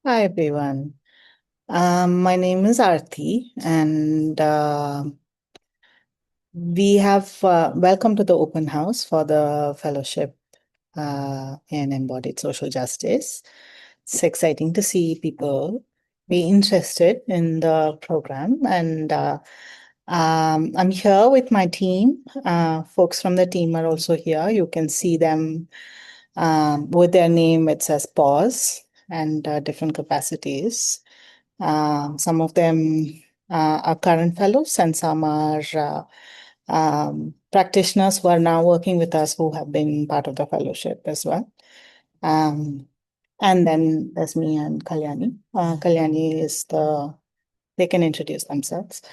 Hi everyone. My name is Arti, and we have welcome to the open house for the fellowship in embodied social justice. It's exciting to see people be interested in the program, and I'm here with my team. Folks from the team are also here. You can see them with their name. It says pause and different capacities. Some of them are current fellows, and some are practitioners who are now working with us who have been part of the fellowship as well. Um, and then there's me and Kalyani. Kalyani is they can introduce themselves.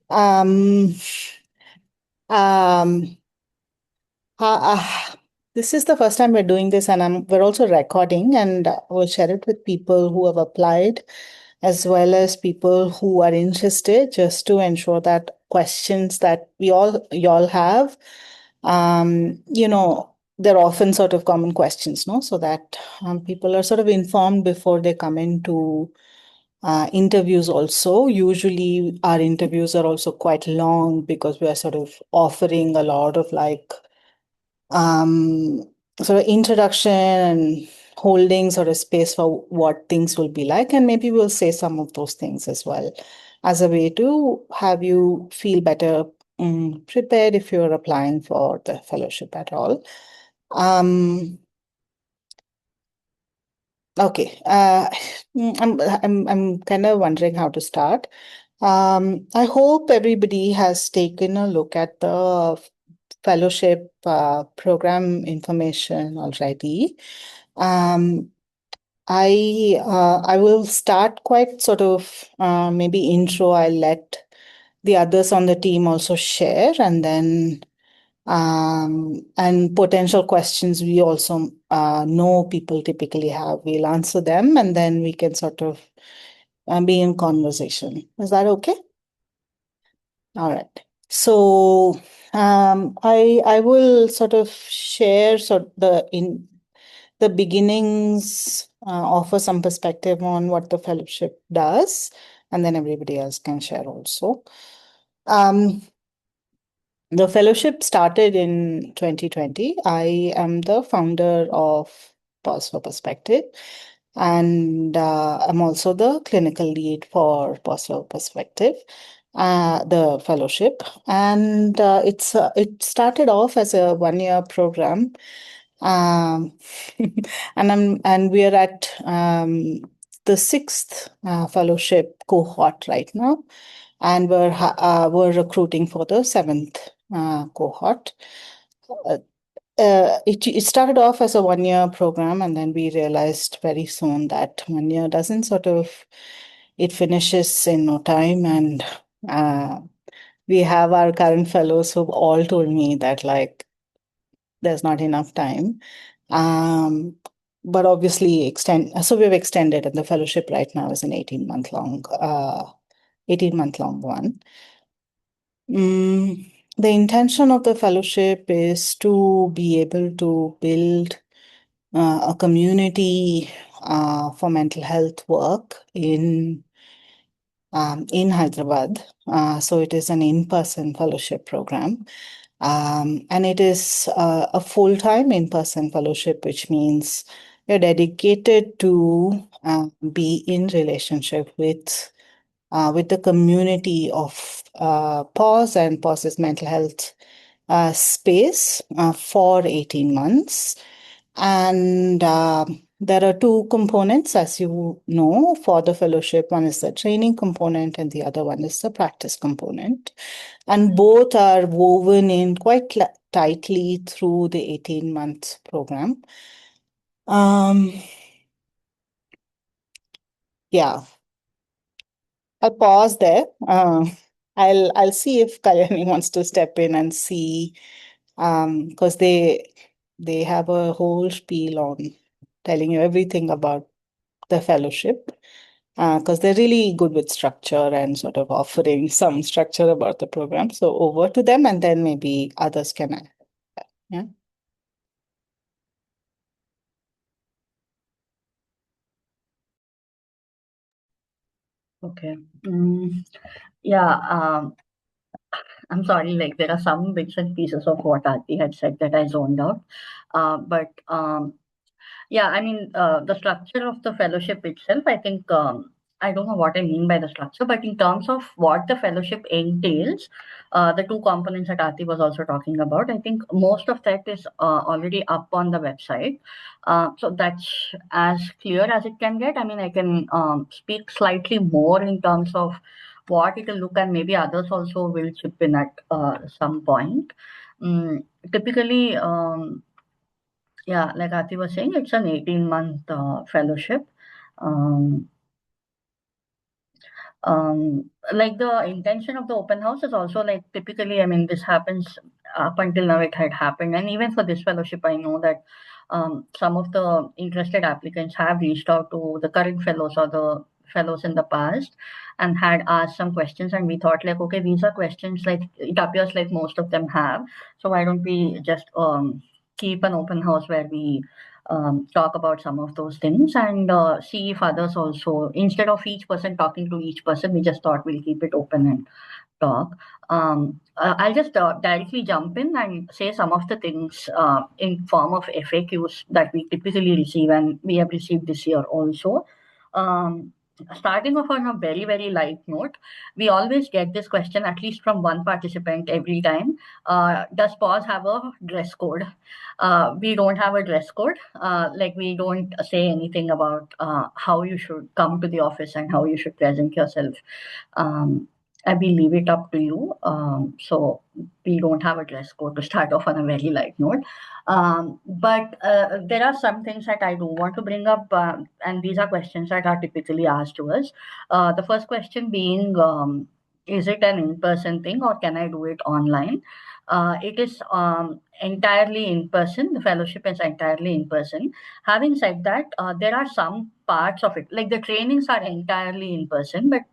Um, um, this is the first time we're doing this, and we're also recording, and we'll share it with people who have applied as well as people who are interested, just to ensure that questions that y'all have, they're often sort of common questions, no? So that people are sort of informed before they come into interviews also. Usually our interviews are also quite long because we are sort of offering a lot of um, sort of introduction and holding sort of space for what things will be like. And maybe we'll say some of those things as well as a way to have you feel better prepared if you're applying for the fellowship at all. Um, okay. I'm kind of wondering how to start. I hope everybody has taken a look at the fellowship program information already. Um, I will start quite sort of maybe intro. I'll let the others on the team also share, and then and potential questions we also know people typically have. We'll answer them, and then we can sort of be in conversation. Is that okay? All right. So I will sort of share the beginnings, offer some perspective on what the fellowship does, and then everybody else can share also. Um, the fellowship started in 2020. I am the founder of Pause for Perspective, and I'm also the clinical lead for Pause for Perspective, the fellowship. And it started off as a 1 year program, um, and we are at the sixth fellowship cohort right now, and we're recruiting for the seventh cohort. Uh, it started off as a 1 year program, and then we realized very soon that 1 year doesn't sort of it finishes in no time, and uh, we have our current fellows who've all told me that there's not enough time. Um, but obviously so we've extended, and the fellowship right now is an 18-month long one. The intention of the fellowship is to be able to build a community for mental health work in Hyderabad. So it is an in-person fellowship program. And it is a full-time in-person fellowship, which means you're dedicated to be in relationship with the community of PAUSE and PAUSE's mental health space for 18 months. And there are two components, as you know, for the fellowship. One is the training component, and the other one is the practice component. And both are woven in quite tightly through the 18-month program. Um, yeah, I'll pause there. I'll see if Kalyani wants to step in and see, because they have a whole spiel on telling you everything about the fellowship, because they're really good with structure and sort of offering some structure about the program. So over to them, and then maybe others can add. Yeah. Okay. Yeah. I'm sorry. Like there are some bits and pieces of what Aarti had said that I zoned out. But Yeah, I mean, the structure of the fellowship itself, I think, I don't know what I mean by the structure, but in terms of what the fellowship entails, the two components that Aarti was also talking about, I think most of that is already up on the website. So that's as clear as it can get. I mean, I can speak slightly more in terms of what it will look, and maybe others also will chip in at some point. Mm, Typically, yeah, like Aarti was saying, it's an 18-month fellowship. Um, like the intention of the open house is also like typically, I mean, this happens up until now, it had happened. And even for this fellowship, I know that some of the interested applicants have reached out to the current fellows or the fellows in the past and had asked some questions. And we thought, like, okay, these are questions like it appears like most of them have. So why don't we just keep an open house where we talk about some of those things and see if others also, instead of each person talking to each person, we just thought we'll keep it open and talk. I'll just directly jump in and say some of the things in form of FAQs that we typically receive and we have received this year also. Um, Starting off on a very, very light note, we always get this question, at least from one participant every time. Does PAWS have a dress code? We don't have a dress code. Like we don't say anything about how you should come to the office and how you should present yourself. Um, I will leave it up to you. So we don't have a dress code to start off on a very light note. But there are some things that I do want to bring up, and these are questions that are typically asked to us. The first question being, is it an in-person thing or can I do it online? It is entirely in person. The fellowship is entirely in person. Having said that, there are some parts of it, like the trainings are entirely in person, but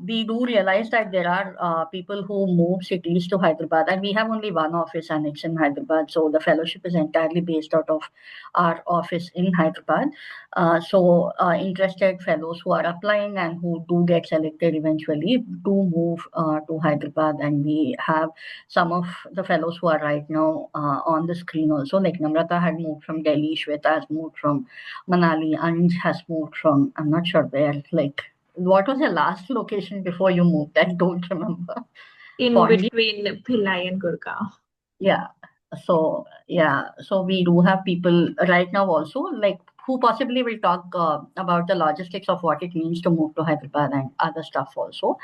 we do realize that there are people who move cities to Hyderabad, and we have only one office, and it's in Hyderabad. So the fellowship is entirely based out of our office in Hyderabad. Interested fellows who are applying and who do get selected eventually do move to Hyderabad, and we have some of the fellows who are right now on the screen also. Like Namrata had moved from Delhi, Shweta has moved from Manali, Anj has moved from, I'm not sure where, like, what was your last location before you moved? I don't remember. In Fondly. between Bhilai and Gurgaon. Yeah. So we do have people right now also, like who possibly will talk about the logistics of what it means to move to Hyderabad and other stuff also.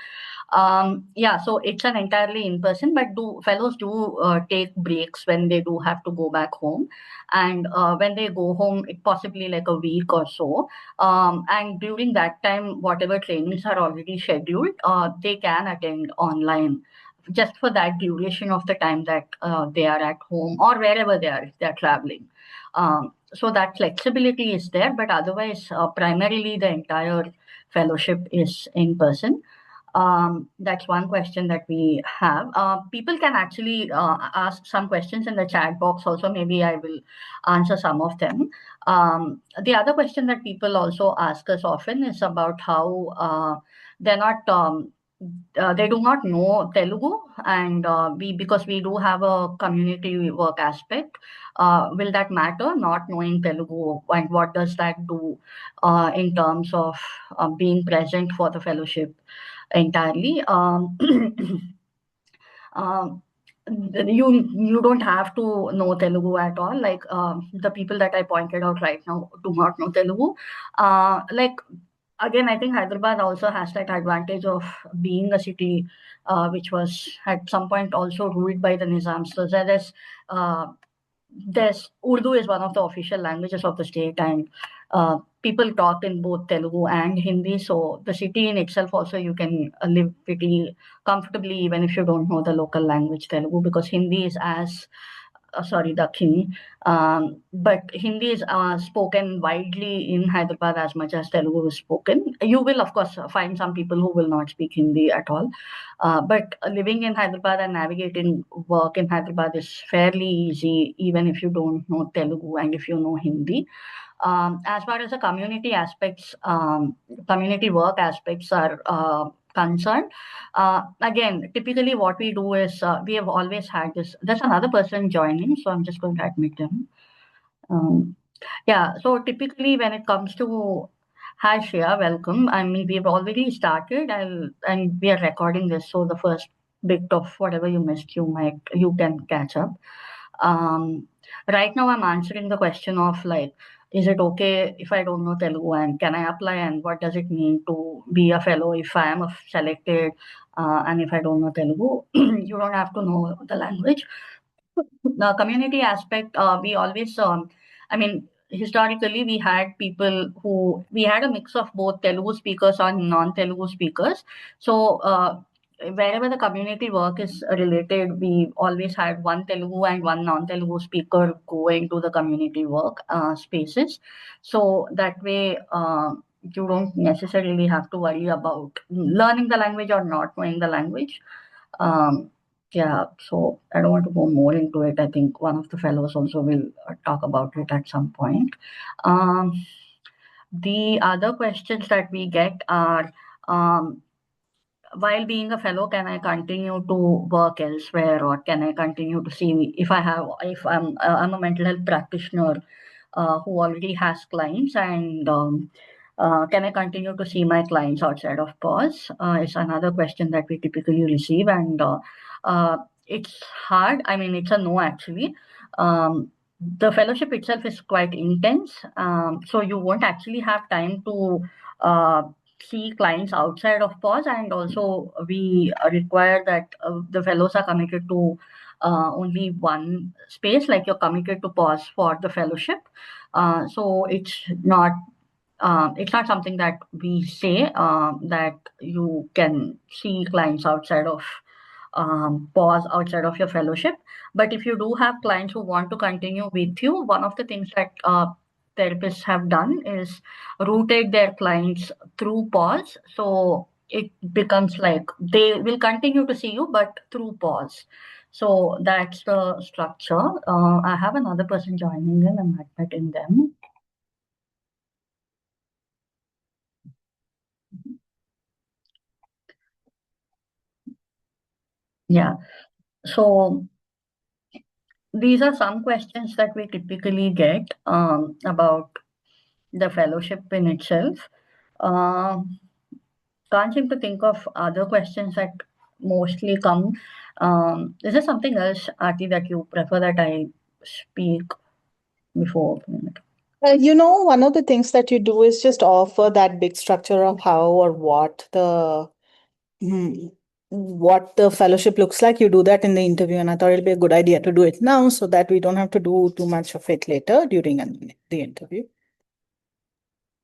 Yeah, so it's an entirely in person, but do fellows do take breaks when they do have to go back home, and when they go home, it possibly like a week or so. And during that time, whatever trainings are already scheduled, they can attend online just for that duration of the time that they are at home or wherever they are if they are traveling. So that flexibility is there, but otherwise, primarily the entire fellowship is in person. That's one question that we have. People can actually ask some questions in the chat box also. Maybe I will answer some of them. The other question that people also ask us often is about how they're not. They do not know Telugu, and because we do have a community work aspect. Will that matter? Not knowing Telugu, and what does that do in terms of being present for the fellowship entirely? Um, you don't have to know Telugu at all. Like the people that I pointed out right now do not know Telugu. Like again, I think Hyderabad also has that advantage of being a city which was at some point also ruled by the Nizam. So uh, there's Urdu is one of the official languages of the state, and people talk in both Telugu and Hindi. So the city in itself also you can live pretty comfortably even if you don't know the local language Telugu, because Hindi is as sorry, Dakhini. But Hindi is spoken widely in Hyderabad as much as Telugu is spoken. You will, of course, find some people who will not speak Hindi at all. But living in Hyderabad and navigating work in Hyderabad is fairly easy, even if you don't know Telugu and if you know Hindi. As far as the community work aspects are concerned, again, typically what we do is we have always had this. There's another person joining, so I'm just going to admit them. Yeah, so typically when it comes to hi Shreya, welcome. I mean, we've already started, and we are recording this, so the first bit of whatever you missed, you can catch up. Right now, I'm answering the question of like, is it okay if I don't know Telugu and can I apply, and what does it mean to be a fellow if I am selected and if I don't know Telugu? You don't have to know the language. The community aspect, we always, I mean, historically, we had we had a mix of both Telugu speakers and non-Telugu speakers. So, wherever the community work is related, we always had one Telugu and one non-Telugu speaker going to the community work spaces. So that way, you don't necessarily have to worry about learning the language or not knowing the language. Yeah, so I don't want to go more into it. I think one of the fellows also will talk about it at some point. The other questions that we get are, while being a fellow, can I continue to work elsewhere, or can I continue to see if I'm a mental health practitioner who already has clients, and can I continue to see my clients outside of PAUSE? Is another question that we typically receive, and it's hard. I mean, it's a no actually. The fellowship itself is quite intense, so you won't actually have time to see clients outside of PAUSE, and also we require that the fellows are committed to only one space, like you're committed to PAUSE for the fellowship. So it's not something that we say that you can see clients outside of PAUSE, outside of your fellowship. But if you do have clients who want to continue with you, one of the things that therapists have done is routed their clients through PAUSE. So it becomes like they will continue to see you, but through PAUSE. So that's the structure. I have another person joining in. I'm admitting them. Yeah. So these are some questions that we typically get about the fellowship in itself. Can't seem to think of other questions that mostly come. Is there something else, Aarti, that you prefer that I speak before? One of the things that you do is just offer that big structure of how or what the fellowship looks like. You do that in the interview, and I thought it'd be a good idea to do it now so that we don't have to do too much of it later during the interview.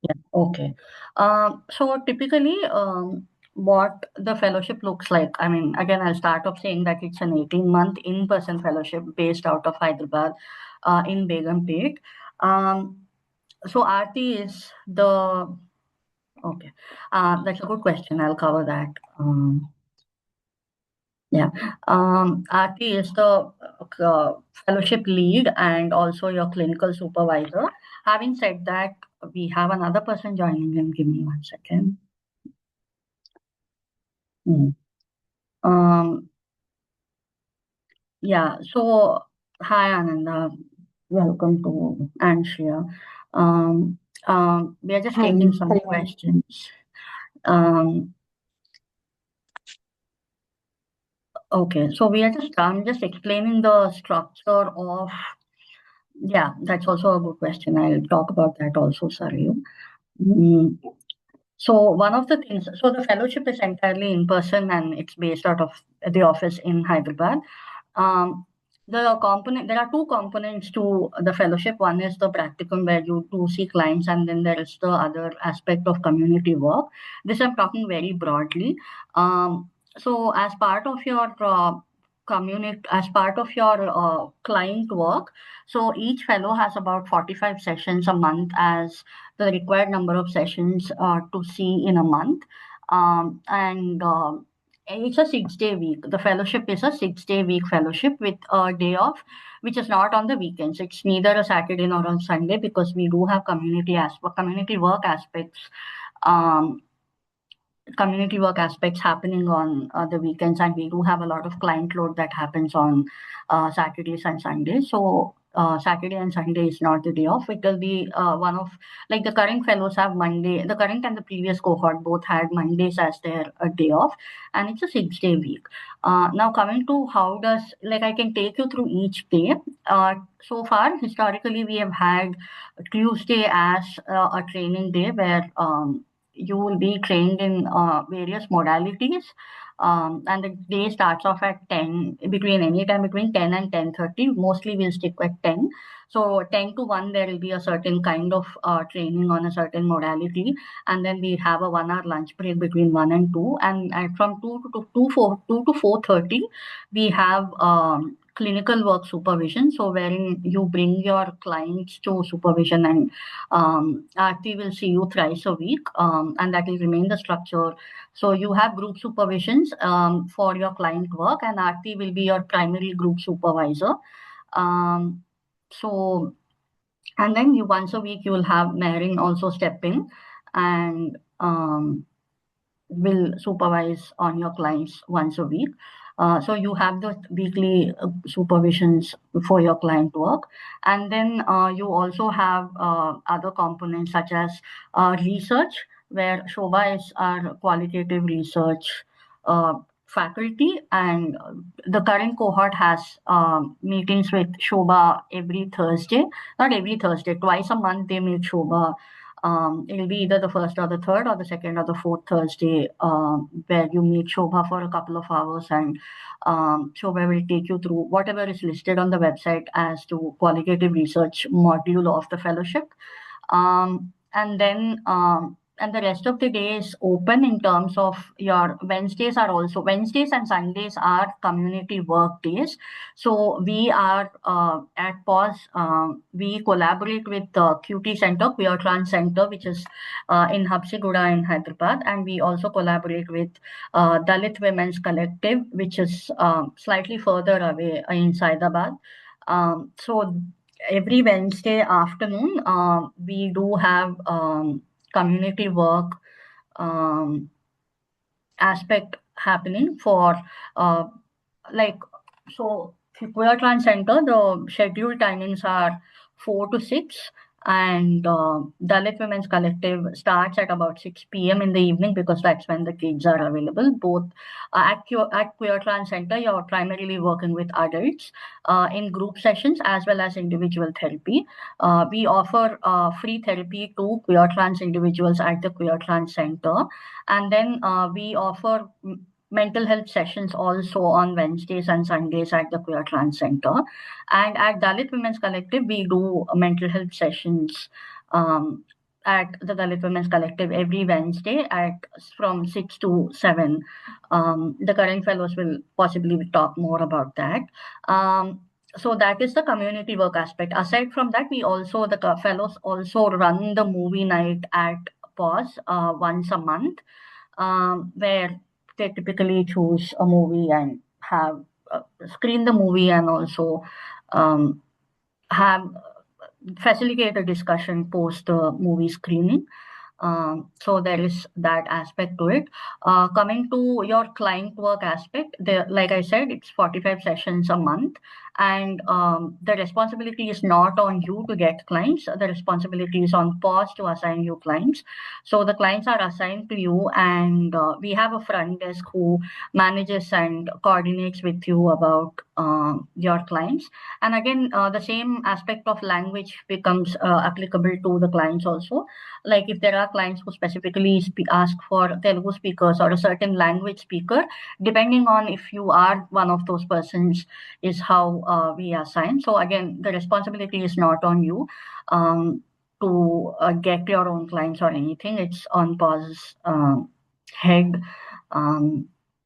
Yeah, okay. So typically, what the fellowship looks like, I mean, again, I'll start off saying that it's an 18-month in-person fellowship based out of Hyderabad in Begumpet. So Aarti is okay. That's a good question. I'll cover that. Yeah. Aarti is the fellowship lead and also your clinical supervisor. Having said that, we have another person joining in. Give me 1 second. Yeah. So, hi, Ananda. Welcome to Anshia. We are just taking some questions. Okay, so I'm just explaining the structure of, yeah, that's also a good question. I'll talk about that also, Saryu. So one of the things, so the fellowship is entirely in person and it's based out of the office in Hyderabad. There are two components to the fellowship. One is the practicum where you do see clients, and then there is the other aspect of community work. This I'm talking very broadly. So as part of your community as part of your client work. So each fellow has about 45 sessions a month as the required number of sessions to see in a month. And it's a 6-day week. The fellowship is a 6-day week fellowship with a day off, which is not on the weekends. It's neither a Saturday nor on Sunday because we do have community work aspects. Community work aspects happening on the weekends, and we do have a lot of client load that happens on Saturdays and Sundays. So Saturday and Sunday is not the day off. It will be one of, like, the current fellows have Monday. The current and the previous cohort both had Mondays as their day off, and it's a 6-day week. Now coming to how does, like, I can take you through each day. So far, historically, we have had Tuesday as a training day where you will be trained in various modalities, and the day starts off at 10, any time between 10 and 10:30. Mostly we'll stick at 10. So 10 to 1 there will be a certain kind of training on a certain modality, and then we have a 1 hour lunch break between 1 and 2, and from 2 to 4:30 we have clinical work supervision, so wherein you bring your clients to supervision, and Aarti will see you thrice a week, and that will remain the structure. So you have group supervisions for your client work, and Aarti will be your primary group supervisor. So, and then you once a week you will have Merin also step in and will supervise on your clients once a week. So you have the weekly supervisions for your client work. And then you also have other components such as research, where Shobha is our qualitative research faculty, and the current cohort has meetings with Shobha every Thursday. Not every Thursday, twice a month they meet Shobha. It'll be either the first or the third or the second or the fourth Thursday, where you meet Shobha for a couple of hours, and Shobha will take you through whatever is listed on the website as to qualitative research module of the fellowship. And then and the rest of the day is open in terms of your Wednesdays and Sundays are community work days. So we are at PAUSE, we collaborate with the QT Center, Queer Trans Center, which is in Habsiguda in Hyderabad, and we also collaborate with Dalit Women's Collective, which is slightly further away in Saidabad. So every Wednesday afternoon, we do have community work aspect happening for like, so Queer Trans Center, the scheduled timings are 4 to 6, and Dalit Women's Collective starts at about 6 p.m. in the evening because that's when the kids are available. Both at Queer Trans Center, you're primarily working with adults in group sessions as well as individual therapy. We offer free therapy to queer trans individuals at the Queer Trans Center, and then we offer mental health sessions also on Wednesdays and Sundays at the Queer Trans Center. And at Dalit Women's Collective, we do mental health sessions at the Dalit Women's Collective every Wednesday from 6 to 7. The current fellows will possibly talk more about that. So that is the community work aspect. Aside from that, the fellows also run the movie night at PAUSE once a month, where they typically choose a movie and have screen the movie, and also have facilitate a discussion post the movie screening. So there is that aspect to it. Coming to your client work aspect, like I said, it's 45 sessions a month, and the responsibility is not on you to get clients. The responsibility is on PAUSE to assign you clients. So the clients are assigned to you, and we have a front desk who manages and coordinates with you about your clients. And again, the same aspect of language becomes applicable to the clients also. Like if there are clients who specifically ask for Telugu speakers or a certain language speaker, depending on if you are one of those persons, is how we assign. So again, the responsibility is not on you to get your own clients or anything. It's on PAUSE's head.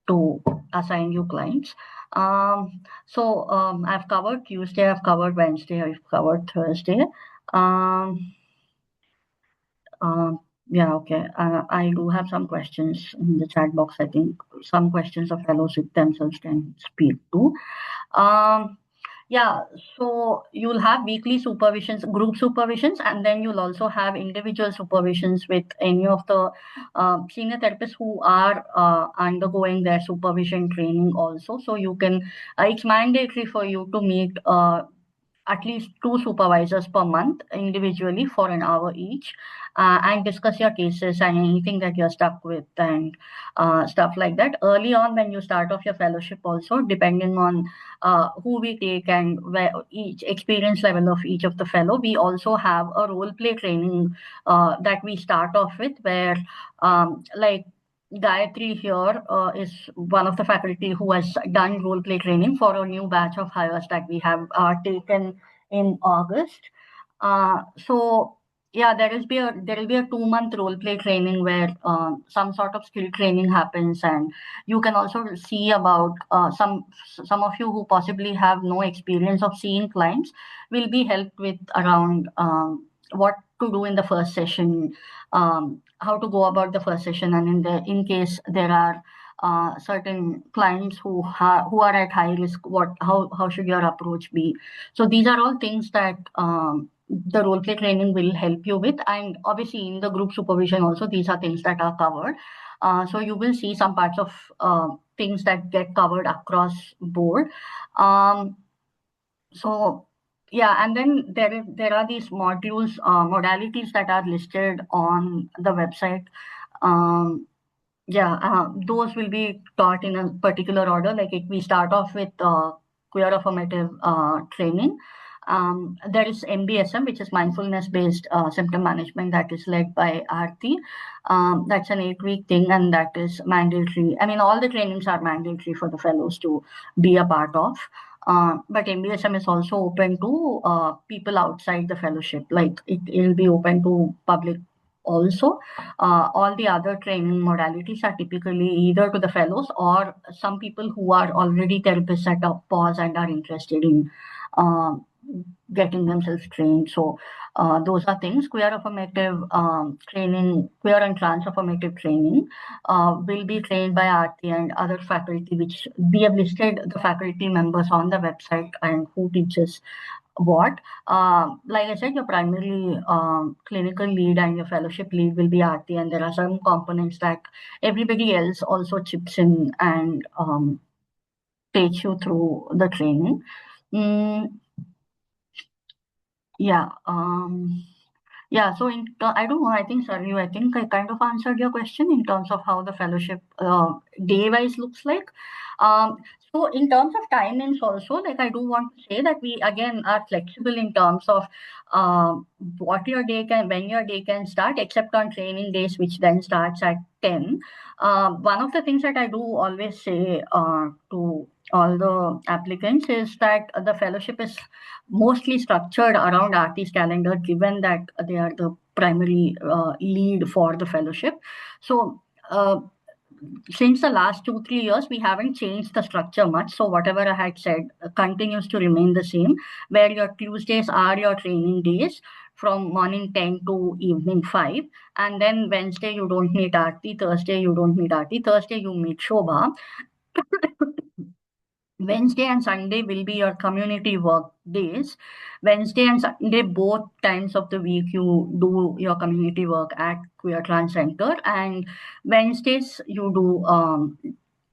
to assign you clients. I've covered Tuesday, I've covered Wednesday, I've covered Thursday. Yeah, okay. I do have some questions in the chat box. I think some questions of fellows themselves can speak to. Yeah, so you'll have weekly supervisions, group supervisions, and then you'll also have individual supervisions with any of the senior therapists who are undergoing their supervision training also. So you can, it's mandatory for you to meet at least 2 supervisors per month individually for an hour each, and discuss your cases and anything that you're stuck with and stuff like that. Early on, when you start off your fellowship, also depending on who we take and where each experience level of each of the fellow, we also have a role play training that we start off with, where like Gayatri here is one of the faculty who has done role play training for a new batch of hires that we have taken in August. So yeah, there will be a 2-month role play training where some sort of skill training happens, and you can also see about some of you who possibly have no experience of seeing clients will be helped with around what to do in the first session, how to go about the first session, and in case there are certain clients who are at high risk, how should your approach be? So these are all things that the role play training will help you with, and obviously in the group supervision also these are things that are covered. So you will see some parts of things that get covered across board. So yeah, and then there are these modules, modalities that are listed on the website. Those will be taught in a particular order. Like we start off with queer affirmative training. There is MBSM, which is mindfulness-based symptom management, that is led by Aarti. That's an 8-week thing, and that is mandatory. I mean, all the trainings are mandatory for the fellows to be a part of. But MBSM is also open to people outside the fellowship. Like it will be open to public also. All the other training modalities are typically either to the fellows or some people who are already therapists at a pause and are interested in getting themselves trained. So those are things. Queer affirmative training, queer and trans affirmative training will be trained by Aarti and other faculty, which we have listed the faculty members on the website and who teaches what. Like I said, your primary clinical lead and your fellowship lead will be Aarti, and there are some components that everybody else also chips in and takes you through the training. Yeah. So I don't know. I think, Saryu, I think I kind of answered your question in terms of how the fellowship day-wise looks like. So in terms of timings also, like I do want to say that we again are flexible in terms of when your day can start, except on training days, which then starts at 10. One of the things that I do always say to all the applicants is that the fellowship is mostly structured around Aarti's calendar, given that they are the primary lead for the fellowship. So since the last 2-3 years, we haven't changed the structure much. So whatever I had said continues to remain the same, where your Tuesdays are your training days from morning 10 to evening 5. And then Wednesday, you don't meet Aarti. Thursday, you don't meet Aarti. Thursday, you meet Shobha. Wednesday and Sunday will be your community work days. Wednesday and Sunday, both times of the week, you do your community work at Queer Trans Center. And Wednesdays, you do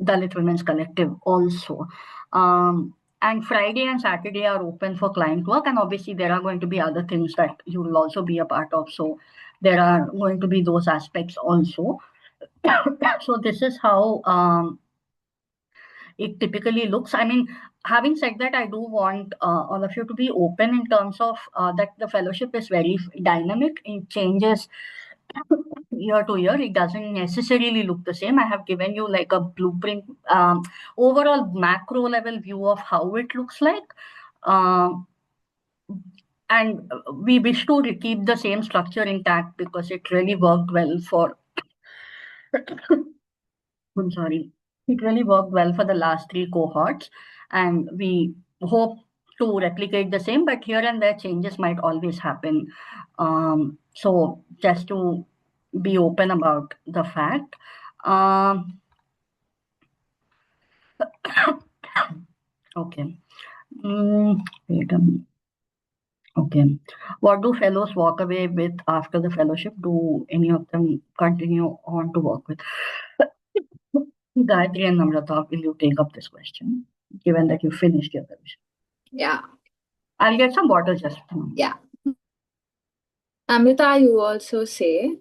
Dalit Women's Collective also. And Friday and Saturday are open for client work. And obviously, there are going to be other things that you will also be a part of. So there are going to be those aspects also. So this is how it typically looks. I mean, having said that, I do want all of you to be open in terms of that the fellowship is very dynamic. It changes year to year. It doesn't necessarily look the same. I have given you like a blueprint, overall macro level view of how it looks like. And we wish to keep the same structure intact because it really worked well for I'm sorry. It really worked well for the last 3 cohorts, and we hope to replicate the same, but here and there changes might always happen. So just to be open about the fact. Okay. Wait a minute. Okay. What do fellows walk away with after the fellowship? Do any of them continue on to work with? Gayatri and Namrata, will you take up this question, given that you finished your fellowship? Yeah. I'll get some water just a moment. Yeah. Amrita, you also say.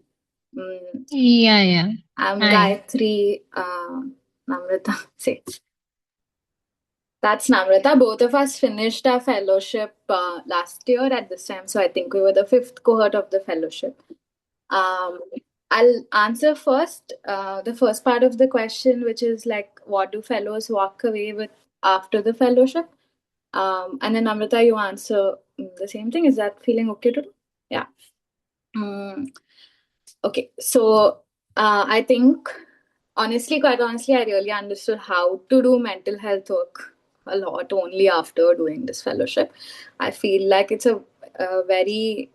Yeah. I'm Hi. Gayatri. Namrata says. That's Namrata. Both of us finished our fellowship last year at this time. So I think we were the 5th cohort of the fellowship. I'll answer first the first part of the question, which is like, what do fellows walk away with after the fellowship? And then Namrata, you answer the same thing. Is that feeling okay to do? Yeah. Okay. So I think, quite honestly, I really understood how to do mental health work a lot only after doing this fellowship. I feel like it's a very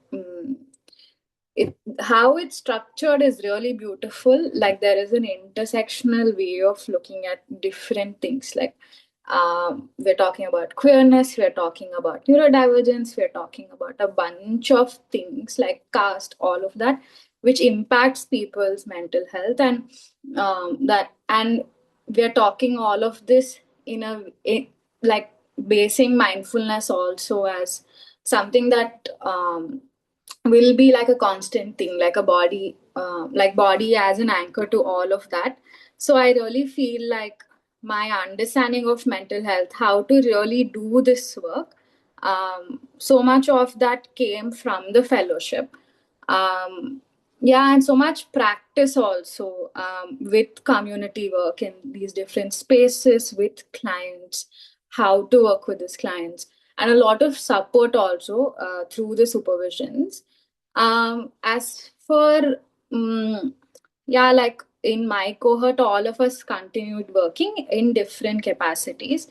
how it's structured is really beautiful. Like there is an intersectional way of looking at different things. Like we're talking about queerness, we're talking about neurodivergence, we're talking about a bunch of things like caste, all of that, which impacts people's mental health, and we're talking all of this like basing mindfulness also as something that will be like a constant thing, like a body, like body as an anchor to all of that. So I really feel like my understanding of mental health, how to really do this work, so much of that came from the fellowship. And so much practice also with community work in these different spaces with clients, how to work with these clients, and a lot of support also through the supervisions. As for like in my cohort, all of us continued working in different capacities.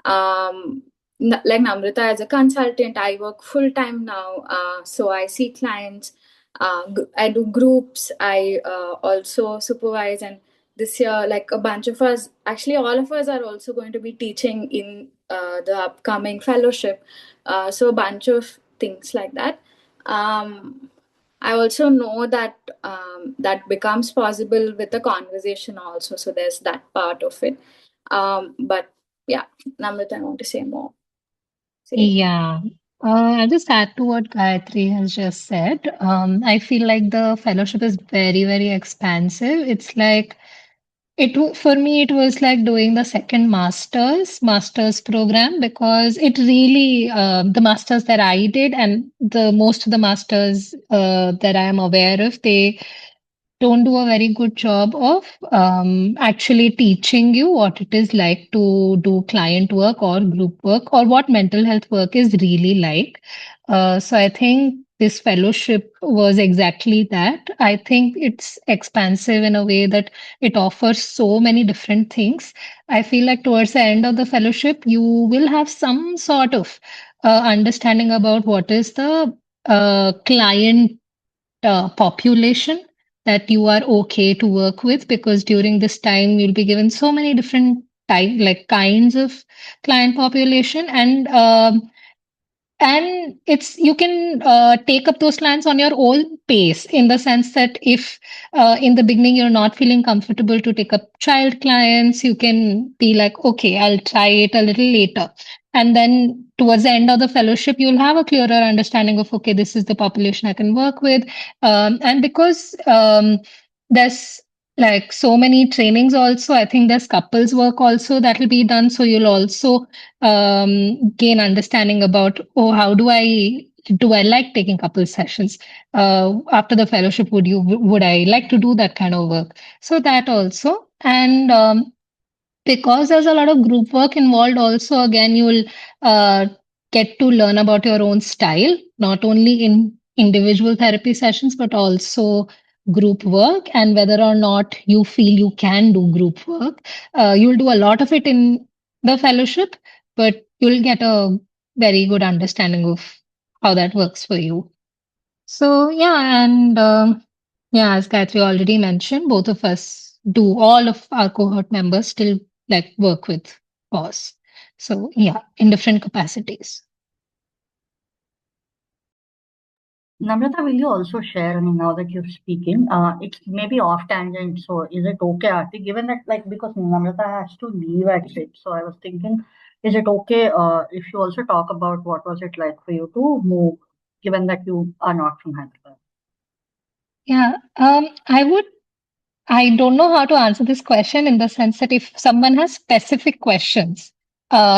Like Namrata as a consultant, I work full time now, so I see clients. I do groups. I also supervise, and this year, like a bunch of us, actually all of us are also going to be teaching in the upcoming fellowship. So a bunch of things like that. I also know that that becomes possible with a conversation also. So there's that part of it. But yeah, Namrata, I want to say more. Yeah. I'll just add to what Gayatri has just said. I feel like the fellowship is very, very expansive. It's like for me, it was like doing the second master's program, because it really, the masters that I did and the most of the masters that I am aware of, they don't do a very good job of actually teaching you what it is like to do client work or group work, or what mental health work is really like. So I think this fellowship was exactly that. I think it's expansive in a way that it offers so many different things. I feel like towards the end of the fellowship, you will have some sort of understanding about what is the client population that you are okay to work with, because during this time you'll be given so many different kinds of client population, and it's you can take up those clients on your own pace, in the sense that if in the beginning you're not feeling comfortable to take up child clients, you can be like, okay, I'll try it a little later. And then towards the end of the fellowship, you'll have a clearer understanding of, okay, this is the population I can work with. And because there's like so many trainings also, I think there's couples work also that will be done. So you'll also gain understanding about, oh, how do I like taking couple sessions after the fellowship? Would I like to do that kind of work? So that also. And because there's a lot of group work involved also, again, you will get to learn about your own style, not only in individual therapy sessions, but also group work and whether or not you feel you can do group work. You'll do a lot of it in the fellowship, but you'll get a very good understanding of how that works for you. So, yeah, and yeah, as Gayatri already mentioned, both of us do, all of our cohort members still like work with POS. So, yeah, in different capacities. Namrata, will you also share, I mean, now that you're speaking, it's maybe off tangent, so is it okay, Aarti, given that, like, because Namrata has to leave at 6, so I was thinking, is it okay if you also talk about what was it like for you to move, given that you are not from Hyderabad? Yeah, I don't know how to answer this question in the sense that if someone has specific questions,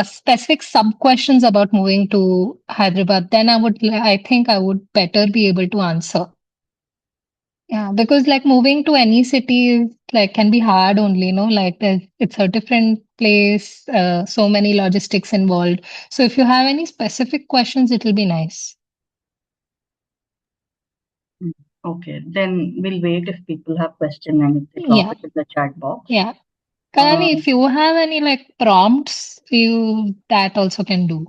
specific sub questions about moving to Hyderabad, then I think I would better be able to answer. Yeah, because like moving to any city is like can be hard only, like it's a different place, so many logistics involved. So if you have any specific questions, it'll be nice. Okay, then we'll wait if people have questions and if they drop it in the chat box. Yeah. Kalani, if you have any like prompts, you that also can do.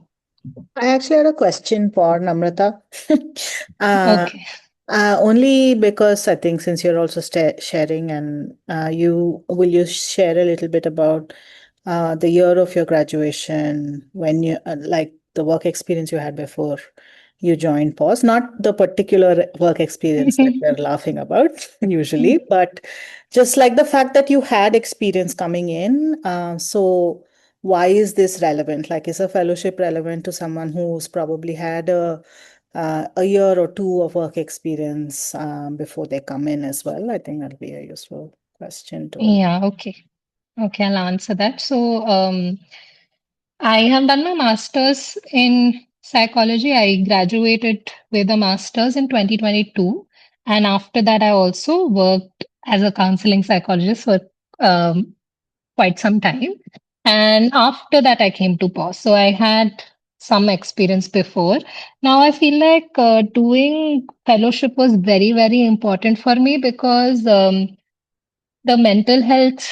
I actually had a question for Namrata. Okay. Only because I think since you're also sharing, and you share a little bit about the year of your graduation, when you like the work experience you had before you joined POS, not the particular work experience that we're laughing about usually, but just like the fact that you had experience coming in. So why is this relevant? Like, is a fellowship relevant to someone who's probably had a year or two of work experience before they come in as well? I think that'll be a useful question to. Yeah, okay. Okay, I'll answer that. So, I have done my master's in psychology. I graduated with a master's in 2022. And after that, I also worked as a counseling psychologist for um, quite some time. And after that, I came to POS. So I had some experience before. Now I feel like doing fellowship was very, very important for me because the mental health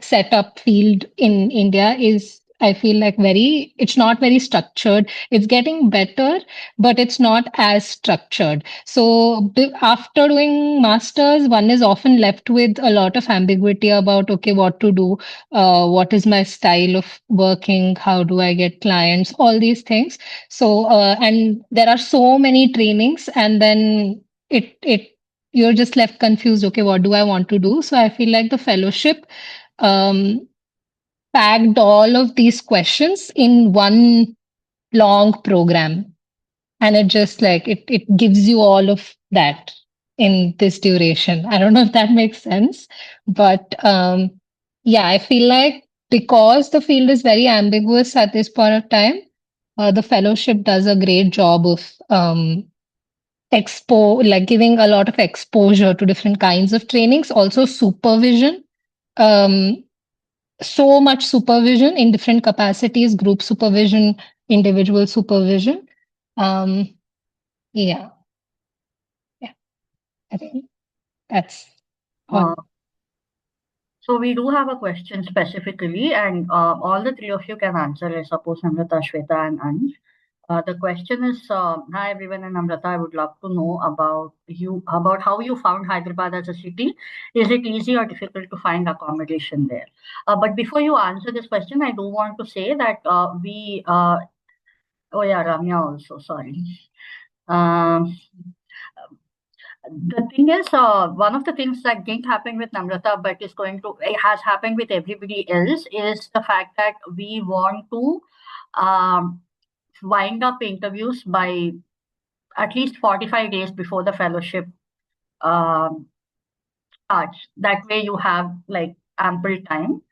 setup field in India is, I feel like it's not very structured. It's getting better, but it's not as structured. So after doing masters, one is often left with a lot of ambiguity about, okay, what to do, what is my style of working, how do I get clients, all these things. So, and there are so many trainings, and then it you're just left confused. Okay, what do I want to do? So I feel like the fellowship um, packed all of these questions in one long program, and it just like it gives you all of that in this duration. I don't know if that makes sense, but yeah, I feel like because the field is very ambiguous at this point of time, the fellowship does a great job of like giving a lot of exposure to different kinds of trainings, also supervision. Um, so much supervision in different capacities, group supervision, individual supervision. Um, yeah, yeah, I think that's all. So we do have a question specifically, and all the three of you can answer, I suppose, Namrata, Shweta, and Anj. The question is, hi everyone, and Namrata, I would love to know about how you found Hyderabad as a city. Is it easy or difficult to find accommodation there? But before you answer this question, I do want to say that oh yeah, Ramya also, sorry. Um, the thing is, one of the things that didn't happen with Namrata, but it has happened with everybody else, is the fact that we want to um, wind up interviews by at least 45 days before the fellowship um, starts. That way you have like ample time.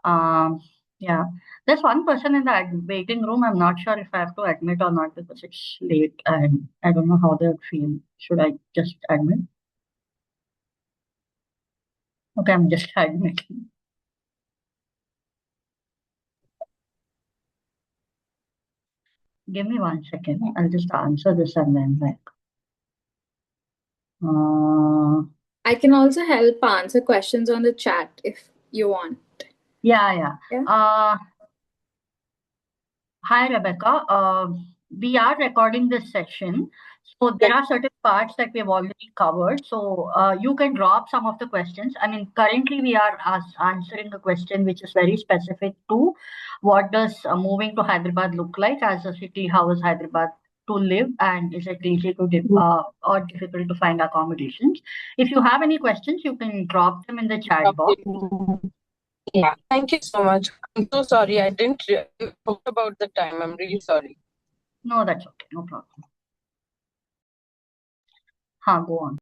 Um, yeah. There's one person in the waiting room. I'm not sure if I have to admit or not because it's late and I don't know how they feel. Should I just admit? Okay, I'm just admitting. Give me 1 second. I'll just answer this and then like. Uh, I can also help answer questions on the chat if you want. yeah. Yeah. Hi, Rebecca. We are recording this session. So there are certain parts that we have already covered. So you can drop some of the questions. I mean, currently we are answering a question which is very specific to what does moving to Hyderabad look like as a city? How is Hyderabad to live, and is it easy to or difficult to find accommodations? If you have any questions, you can drop them in the chat box. Yeah, thank you so much. I'm so sorry. I didn't talk about the time. I'm really sorry. No, that's okay. No problem. Go on.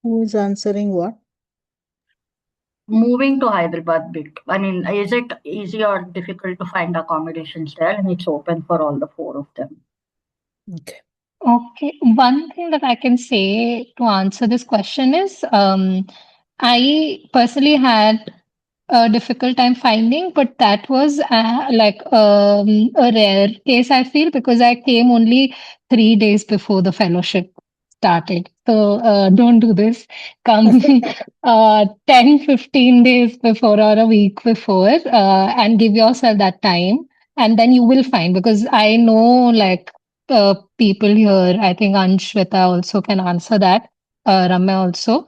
Who is answering what? Moving to Hyderabad bit. I mean, is it easy or difficult to find accommodations there? And it's open for all the four of them. Okay. Okay, one thing that I can say to answer this question is I personally had a difficult time finding, but that was like a rare case, I feel, because I came only 3 days before the fellowship started. So don't do this. Come 10, 15 days before or a week before and give yourself that time. And then you will find, because I know like people here, I think Anshweta also can answer that, Ramya also,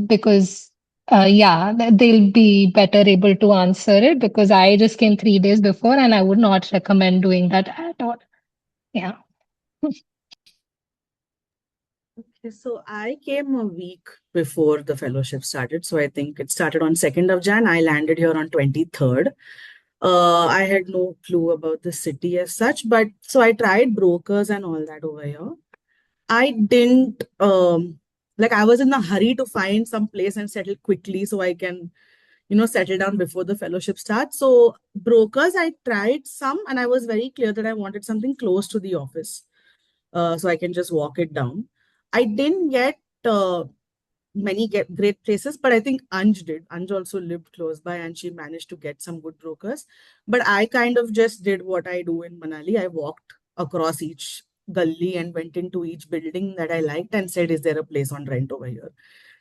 because yeah, they'll be better able to answer it because I just came 3 days before and I would not recommend doing that at all. Yeah. Okay, so I came a week before the fellowship started. So I think it started on 2nd of Jan. I landed here on 23rd. I had no clue about the city as such, but so I tried brokers and all that over here. I didn't like I was in a hurry to find some place and settle quickly so I can, settle down before the fellowship starts. So brokers, I tried some and I was very clear that I wanted something close to the office. So I can just walk it down. I didn't get many great places, but I think Anj did. Anj also lived close by and she managed to get some good brokers. But I kind of just did what I do in Manali. I walked across each gully and went into each building that I liked and said, is there a place on rent over here?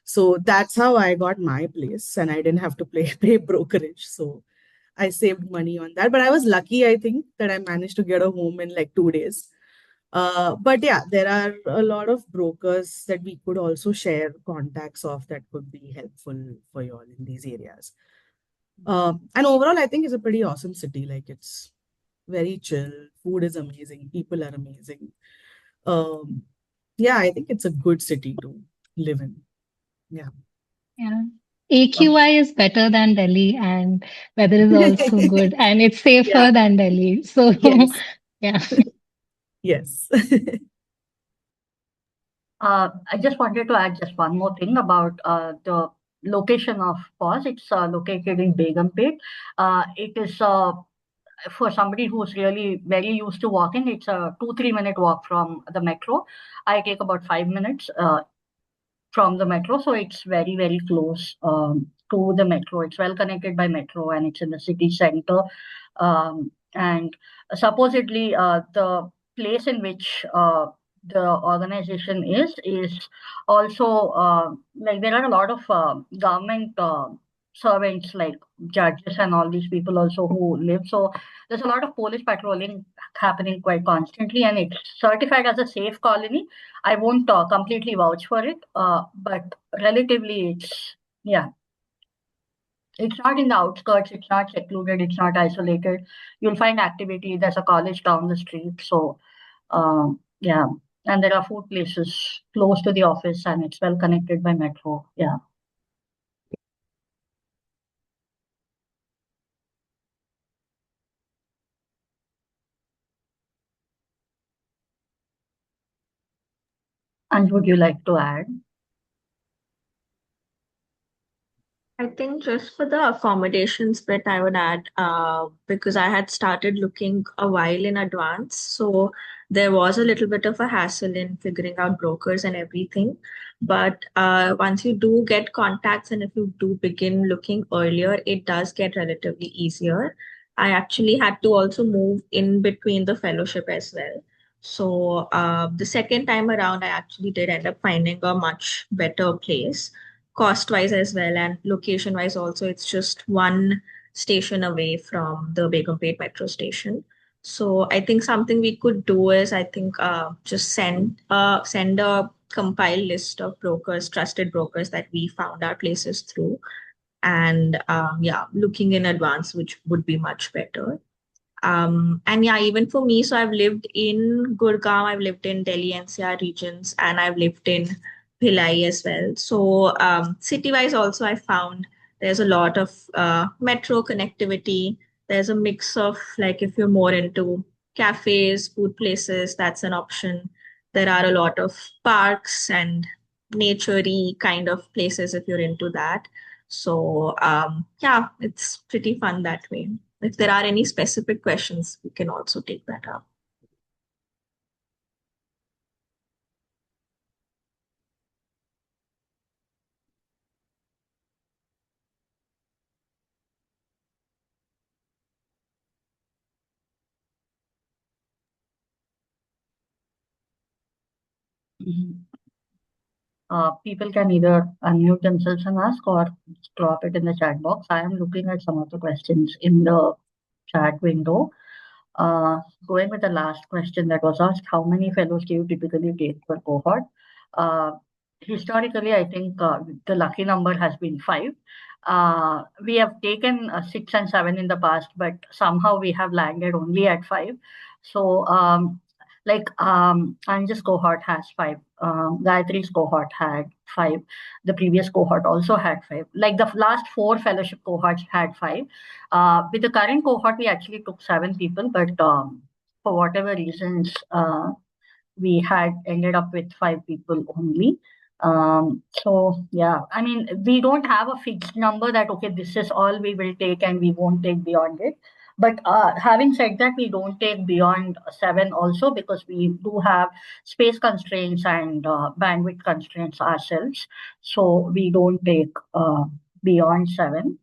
So that's how I got my place and I didn't have to pay brokerage. So I saved money on that. But I was lucky, I think, that I managed to get a home in like 2 days. But yeah, there are a lot of brokers that we could also share contacts of that could be helpful for you all in these areas. And overall, I think it's a pretty awesome city. Like it's very chill, food is amazing, people are amazing. Yeah, I think it's a good city to live in. Yeah. Yeah. AQI is better than Delhi and weather is also good and it's safer Yeah. than Delhi. So Yes. yeah. Yes. I just wanted to add just one more thing about the location of POS. It's located in Begumpet. It is for somebody who's really very used to walking, it's a 2-3 minute walk from the metro. I take about 5 minutes from the metro, so it's very, very close to the metro. It's well connected by metro and it's in the city center. And supposedly, the place in which the organization is also like there are a lot of government servants like judges and all these people also who live. So there's a lot of police patrolling happening quite constantly, and it's certified as a safe colony. I won't completely vouch for it, but relatively, yeah, it's not in the outskirts, it's not secluded, it's not isolated. You'll find activity. There's a college down the street, so yeah, and there are food places close to the office, and it's well connected by metro. Yeah. And would you like to add? I think just for the accommodations bit, I would add, because I had started looking a while in advance. So there was a little bit of a hassle in figuring out brokers and everything. But once you do get contacts and if you do begin looking earlier, it does get relatively easier. I actually had to also move in between the fellowship as well. So the second time around, I actually did end up finding a much better place cost wise as well and location wise also. It's just one station away from the Begumpet metro station. So I think something we could do is I think just send a compiled list of brokers, trusted brokers that we found our places through, and yeah, looking in advance, which would be much better. And yeah, even for me, so I've lived in Gurgaon, I've lived in Delhi NCR regions, and I've lived in Bhilai as well. So city-wise also, I found there's a lot of metro connectivity. There's a mix of like if you're more into cafes, food places, that's an option. There are a lot of parks and naturey kind of places if you're into that. So yeah, it's pretty fun that way. If there are any specific questions, we can also take that up. People can either unmute themselves and ask or drop it in the chat box. I am looking at some of the questions in the chat window. Going with the last question that was asked, how many fellows do you typically take per cohort? Historically, I think the lucky number has been 5. We have taken 6 and 7 in the past, but somehow we have landed only at 5. So, Anja's cohort has 5. Gayatri's cohort had 5. The previous cohort also had 5. Like the last 4 fellowship cohorts had 5. With the current cohort, we actually took 7 people, but for whatever reasons, we had ended up with 5 people only. So yeah, I mean, we don't have a fixed number that, okay, this is all we will take and we won't take beyond it. But having said that, we don't take beyond 7 also because we do have space constraints and bandwidth constraints ourselves. So we don't take beyond 7.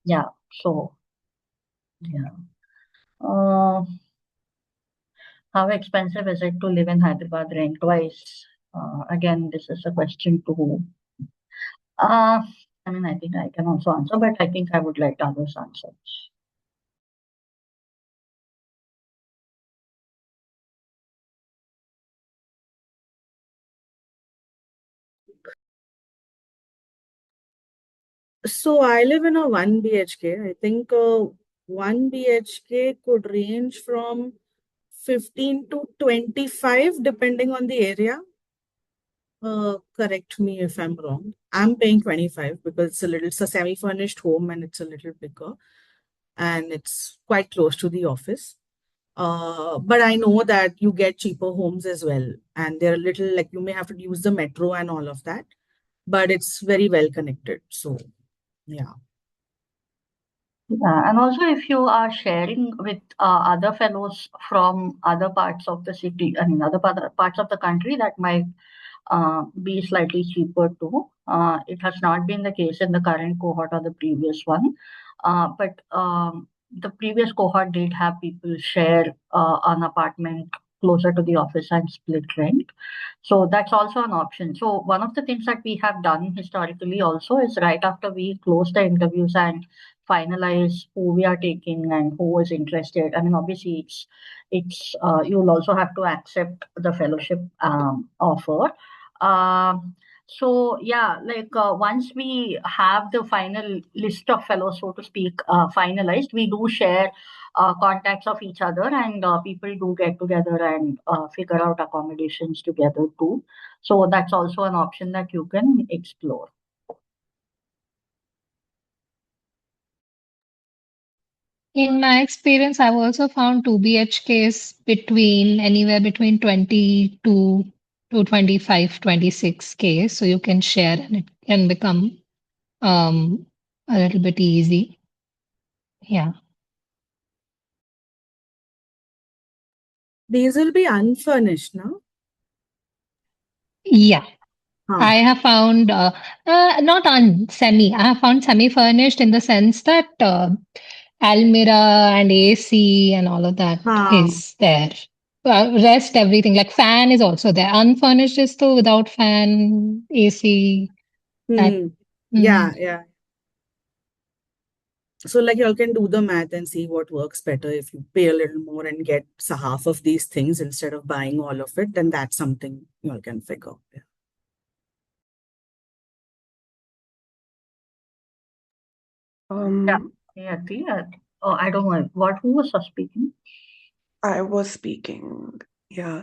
Yeah, so yeah. How expensive is it to live in Hyderabad rent-wise? Again, this is a question to I mean, I think I can also answer, but I think I would like others answer. So I live in a 1 BHK. I think 1 BHK could range from 15 to 25 depending on the area. Correct me if I'm wrong. I'm paying 25 because it's a semi-furnished home and it's a little bigger and it's quite close to the office. But I know that you get cheaper homes as well, and they're a little like you may have to use the metro and all of that, but it's very well connected. So, yeah. And also, if you are sharing with other fellows from other parts of the city, I mean, other parts of the country, that might be slightly cheaper too. It has not been the case in the current cohort or the previous one, but the previous cohort did have people share an apartment closer to the office and split rent. So that's also an option. So one of the things that we have done historically also is right after we close the interviews and finalize who we are taking and who is interested. I mean, obviously, it's you'll also have to accept the fellowship offer. So yeah, like once we have the final list of fellows, so to speak, finalized, we do share contacts of each other, and people do get together and figure out accommodations together too. So that's also an option that you can explore. In my experience, I've also found 2 BHKs anywhere between 22 to 25, 26K. So you can share and it can become a little bit easy. Yeah. These will be unfurnished now. Yeah. Huh. I have found not on semi. I have found semi-furnished in the sense that Almira and AC and all of that Huh. is there. Rest everything like fan is also there. Unfurnished is still without fan, AC. That Hmm. Yeah, yeah. So like y'all can do the math and see what works better. If you pay a little more and get half of these things instead of buying all of it, then that's something y'all can figure. Yeah. Yeah, oh, I don't know who was speaking. I was speaking. Yeah.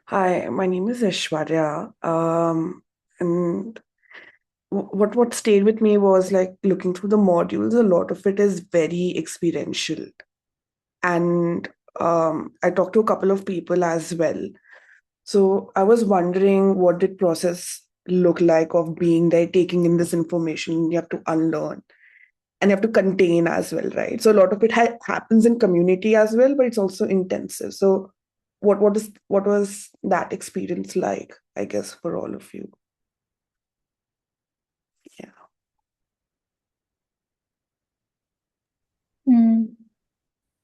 Hi, my name is Ishwarya. And what stayed with me was like looking through the modules. A lot of it is very experiential, and I talked to a couple of people as well. So I was wondering, what did process look like of being there, taking in this information? You have to unlearn and you have to contain as well, right? So a lot of it happens in community as well, but it's also intensive. So what was that experience like, I guess, for all of you? Yeah.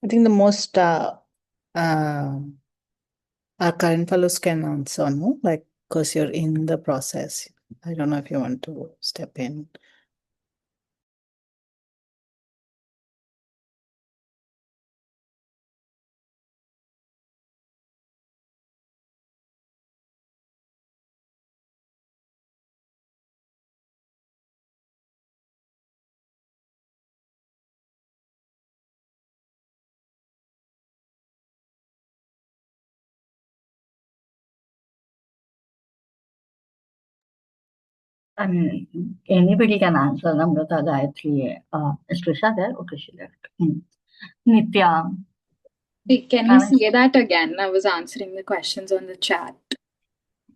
I think the most our current fellows can answer, no? Like, because you're in the process. I don't know if you want to step in. I mean, anybody can answer. Namrata, Gayatri, is Trisha there? Okay, she left. Nitya. Wait, can you say that again? I was answering the questions on the chat.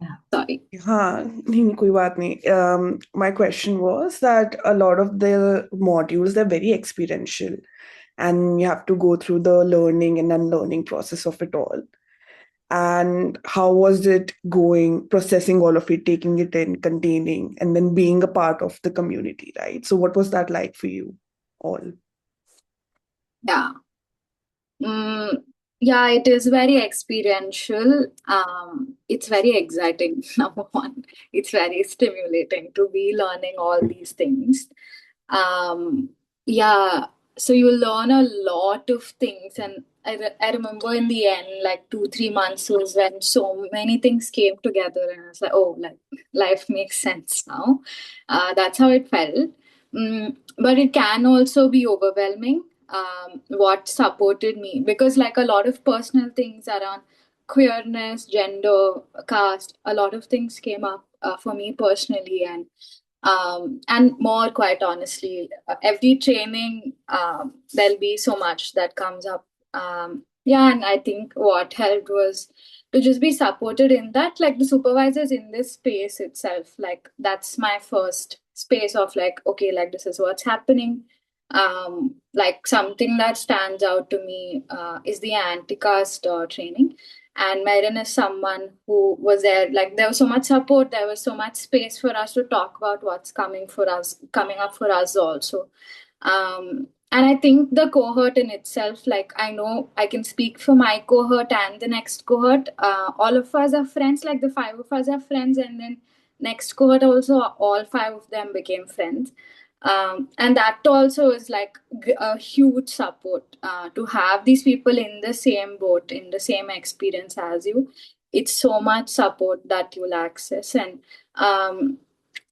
Yeah. Sorry. नहीं, कोई बात नहीं. My question was that a lot of the modules, they're very experiential, and you have to go through the learning and unlearning process of it all. And how was it going, processing all of it, taking it in, containing, and then being a part of the community, right? So what was that like for you all? Yeah. Yeah, it is very experiential. It's very exciting, number one. It's very stimulating to be learning all these things. Yeah, so you learn a lot of things. And I remember in the end, like 2, 3 months was when so many things came together. And I was like, oh, like life makes sense now. That's how it felt. But it can also be overwhelming. What supported me, because like a lot of personal things around queerness, gender, caste, a lot of things came up for me personally, and more, quite honestly, every training, there'll be so much that comes up. Yeah, and I think what helped was to just be supported in that, like the supervisors in this space itself, like that's my first space of like, okay, like this is what's happening. Like something that stands out to me is the anti-caste training. And Myron is someone who was there. Like there was so much support, there was so much space for us to talk about what's coming up for us also. And I think the cohort in itself, like I know I can speak for my cohort and the next cohort. All of us are friends, like the 5 of us are friends, and then next cohort also, all 5 of them became friends. And that also is like a huge support to have these people in the same boat, in the same experience as you. It's so much support that you'll access. And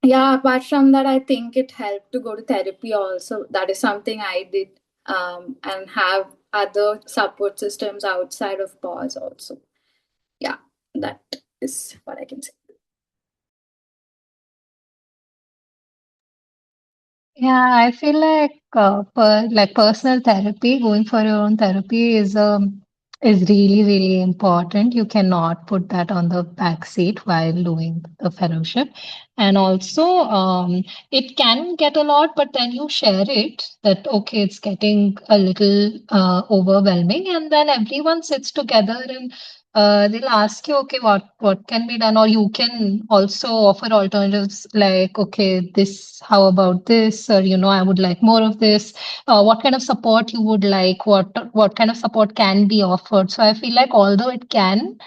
yeah, apart from that, I think it helped to go to therapy also. That is something I did, and have other support systems outside of pause also. Yeah, that is what I can say. Yeah, I feel like personal therapy, going for your own therapy is a is really, really important. You cannot put that on the back seat while doing the fellowship. And also, it can get a lot, but then you share it that, okay, it's getting a little overwhelming. And then everyone sits together and they'll ask you, okay, what can be done? Or you can also offer alternatives like, okay, this, how about this? Or, I would like more of this. What kind of support you would like, what kind of support can be offered. So I feel like although it can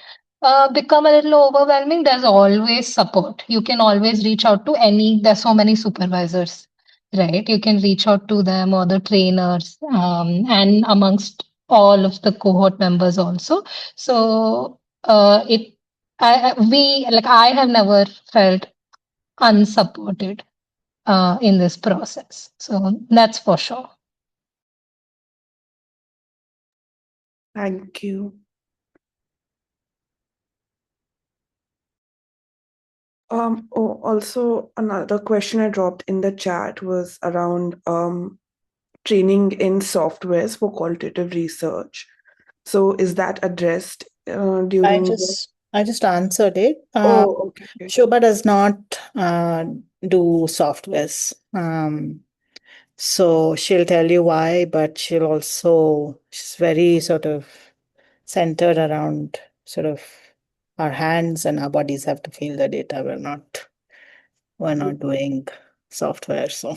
become a little overwhelming, there's always support. You can always reach out to there's so many supervisors, right? You can reach out to them or the trainers, and amongst all of the cohort members also. So I have never felt unsupported in this process. So that's for sure. Thank you. Also another question I dropped in the chat was around training in softwares for qualitative research. So is that addressed during I just answered it. okay. Shobha does not do softwares. So she'll tell you why, but she's very sort of centered around sort of our hands and our bodies have to feel the data. We're not doing software. So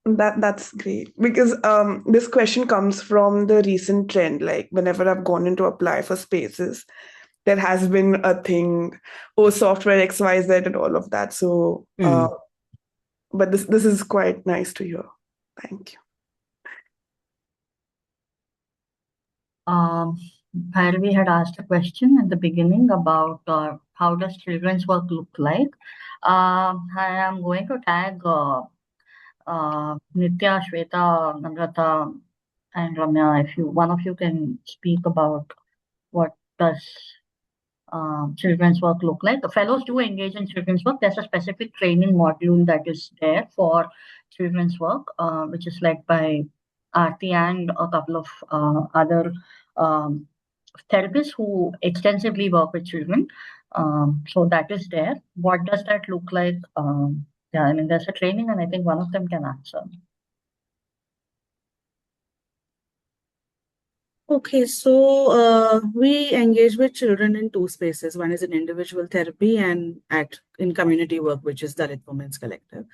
That's great because this question comes from the recent trend. Like whenever I've gone in to apply for spaces, there has been a thing, software XYZ and all of that. So, but this is quite nice to hear. Thank you. Bhairavi had asked a question at the beginning about how does children's work look like. I am going to tag Nitya, Shweta, Namrata, and Ramya. If one of you can speak about what does children's work look like. The fellows do engage in children's work. There's a specific training module that is there for children's work, which is led by Aarti and a couple of other therapists who extensively work with children. So that is there. What does that look like? Yeah, I mean, there's a training, and I think one of them can answer. Okay, so we engage with children in two spaces. One is in individual therapy and in community work, which is Dalit Women's Collective.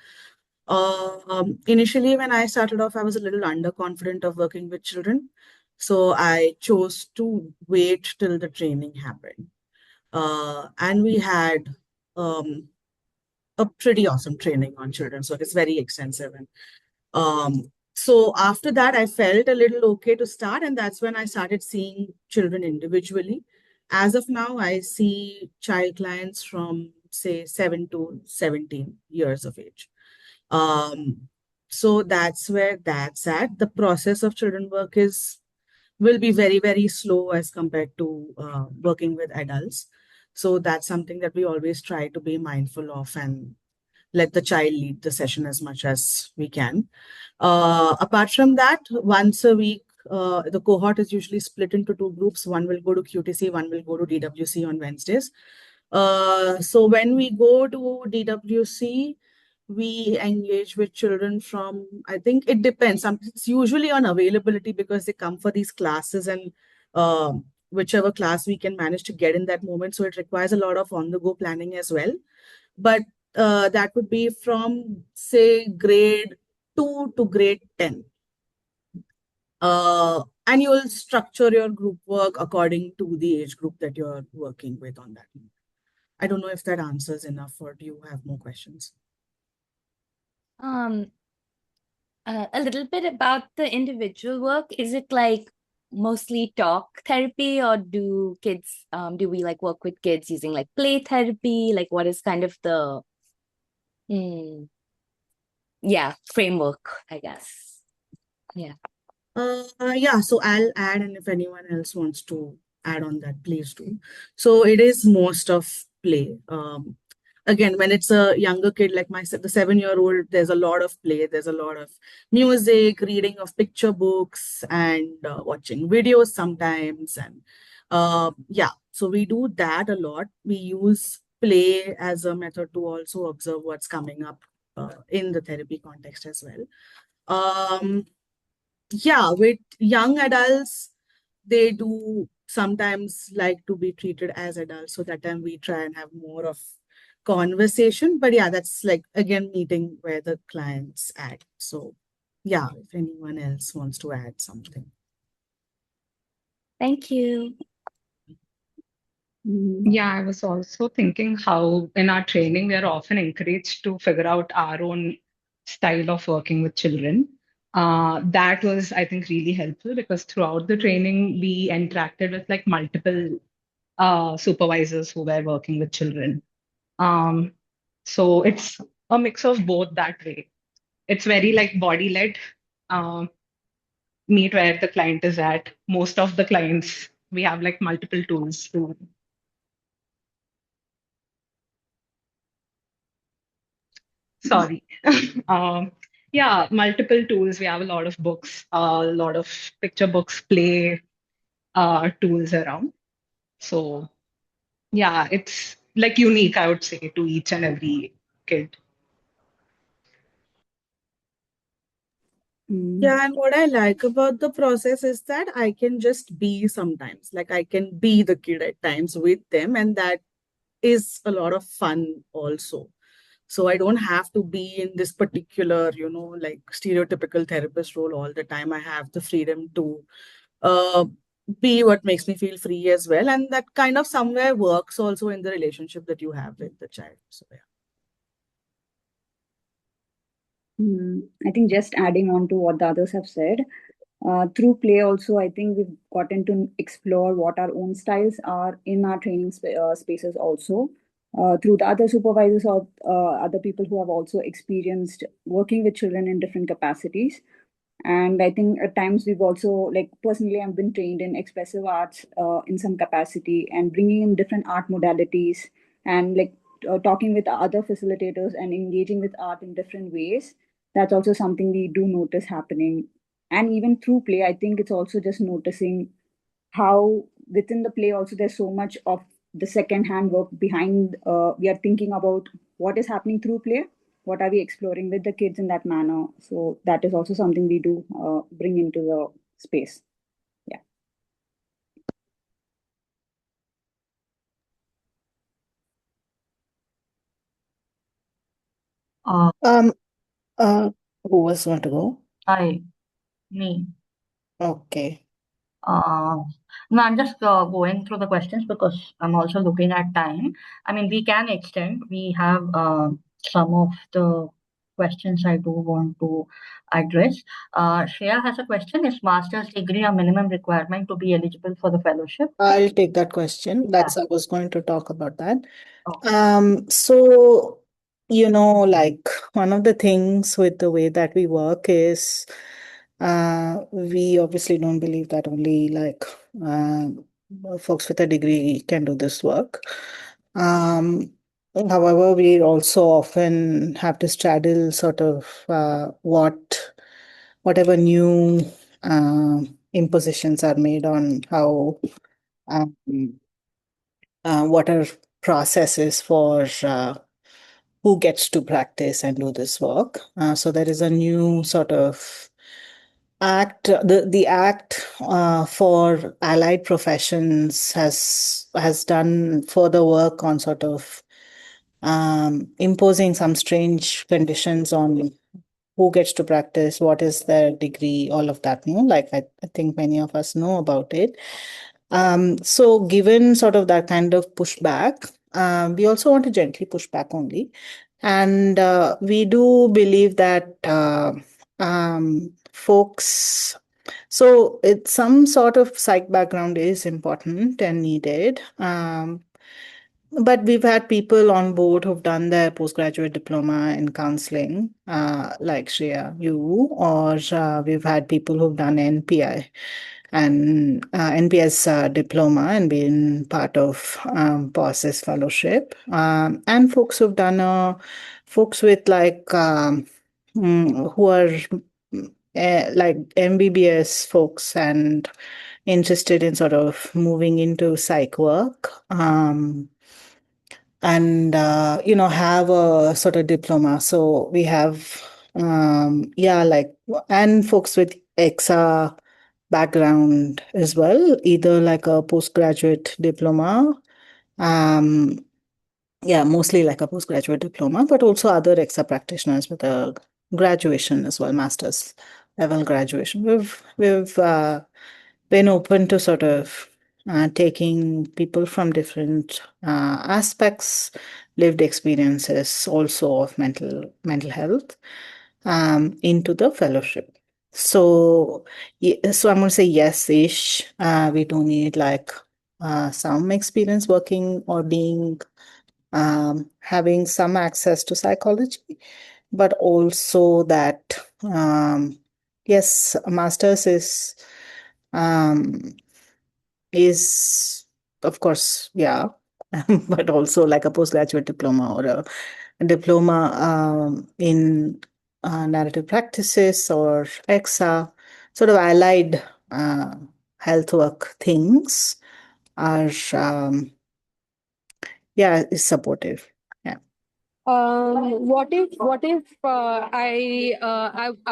Initially, when I started off, I was a little underconfident of working with children. So I chose to wait till the training happened. And we had a pretty awesome training on children. So it's very extensive. And so after that, I felt a little okay to start. And that's when I started seeing children individually. As of now, I see child clients from, say, 7 to 17 years of age. So that's where that's at. The process of children work will be very, very slow as compared to working with adults. So that's something that we always try to be mindful of and let the child lead the session as much as we can. Apart from that, once a week, the cohort is usually split into two groups. One will go to QTC, one will go to DWC on Wednesdays. So when we go to DWC, we engage with children from, I think it depends. It's usually on availability because they come for these classes and whichever class we can manage to get in that moment. So it requires a lot of on-the-go planning as well. But that would be from, say, grade 2 to grade 10. And you'll structure your group work according to the age group that you're working with on that. I don't know if that answers enough, or do you have more questions? A little bit about the individual work. Is it like mostly talk therapy, or do we like work with kids using like play therapy? Like what is kind of the framework, I guess. Yeah. So I'll add, and if anyone else wants to add on that, please do. So it is most of play. again, when it's a younger kid like my the 7-year-old, there's a lot of play, there's a lot of music, reading of picture books, and watching videos sometimes. And yeah, so we do that a lot. We use play as a method to also observe what's coming up in the therapy context as well. Yeah, with young adults, they do sometimes like to be treated as adults. So that time we try and have more of conversation. But yeah, that's like again meeting where the client's at. So yeah, if anyone else wants to add something. Thank you. Yeah, I was also thinking how in our training we are often encouraged to figure out our own style of working with children. That was, I think, really helpful because throughout the training we interacted with like multiple supervisors who were working with children. So it's a mix of both that way. It's very like body-led, meet where the client is at. Most of the clients, we have like multiple tools to. Sorry. Yeah, multiple tools. We have a lot of books, a lot of picture books, play tools around. So yeah, it's like unique, I would say, to each and every kid. Yeah, and what I like about the process is that I can just be sometimes, like I can be the kid at times with them, and that is a lot of fun also. So I don't have to be in this particular, like stereotypical therapist role all the time. I have the freedom to uh, be what makes me feel free as well. And that kind of somewhere works also in the relationship that you have with the child. So yeah. I think just adding on to what the others have said, through play also, I think we've gotten to explore what our own styles are in our training spaces also. Through the other supervisors or other people who have also experienced working with children in different capacities. And I think at times we've also, like personally, I've been trained in expressive arts in some capacity and bringing in different art modalities and like talking with other facilitators and engaging with art in different ways. That's also something we do notice happening. And even through play, I think it's also just noticing how within the play also there's so much of the second hand work behind. We are thinking about what is happening through play, what are we exploring with the kids in that manner. So that is also something we do bring into the space. Yeah. Um, who was going to go? Me. Okay. No, I'm just going through the questions because I'm also looking at time. I mean, we can extend. We have some of the questions I do want to address. Shreya has a question. Is master's degree a minimum requirement to be eligible for the fellowship? I'll take that question. I was going to talk about that. Okay. So, like one of the things with the way that we work is we obviously don't believe that only like folks with a degree can do this work. However, we also often have to straddle sort of whatever new impositions are made on how um, what are processes for who gets to practice and do this work. So there is a new sort of act. The act for allied professions has done further work on sort of imposing some strange conditions on who gets to practice, what is their degree, all of that. No, like I think many of us know about it. So given sort of that kind of pushback, we also want to gently push back only. And we do believe that folks, so it's some sort of psych background is important and needed. But we've had people on board who've done their postgraduate diploma in counseling, like Shreya, you, or we've had people who've done NPI. and NPS diploma and been part of POSIS fellowship, and folks who've done folks with like who are like MBBS folks and interested in sort of moving into psych work. And have a sort of diploma. So we have like, and folks with EXA background as well, either like a postgraduate diploma, um mostly like a postgraduate diploma, but also other EXA practitioners with a graduation as well, master's level graduation. We've been open to sort of taking people from different aspects, lived experiences also of mental health into the fellowship. So, so I'm going to say yes-ish. We do need like some experience working or being having some access to psychology, but also that yes, a master's um, is of course, yeah, but also like a postgraduate diploma or a diploma in narrative practices or EXA, sort of allied uh, health work things are is supportive. Yeah. I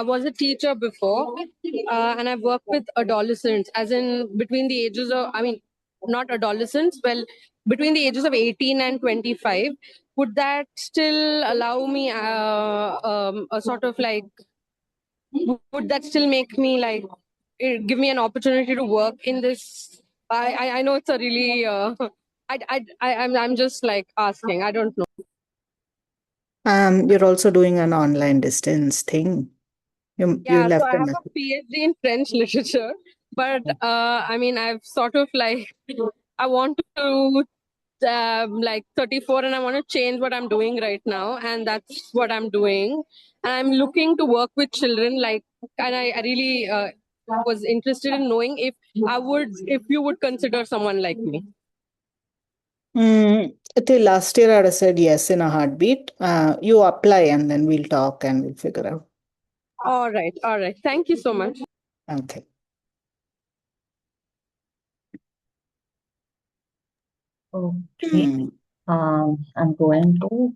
was a teacher before, and I've worked with adolescents, as in between the ages of, I mean, not adolescents, well, between the ages of 18 and 25. Would that still allow me a sort of like, would that still make me like, give me an opportunity to work in this? I know it's a really, I'm just like asking, I don't know. You're also doing an online distance thing. You Yeah, so left I a have message. a PhD in French literature, but I mean, I've sort of like, I want to like 34 and I want to change what I'm doing right now, and that's what I'm doing. And I'm looking to work with children, like, and I really was interested in knowing if you would consider someone like me. Till last year, I'd have said yes in a heartbeat. You apply and then we'll talk and we'll figure out. All right. Thank you so much. Okay. Okay. Hmm. I'm going to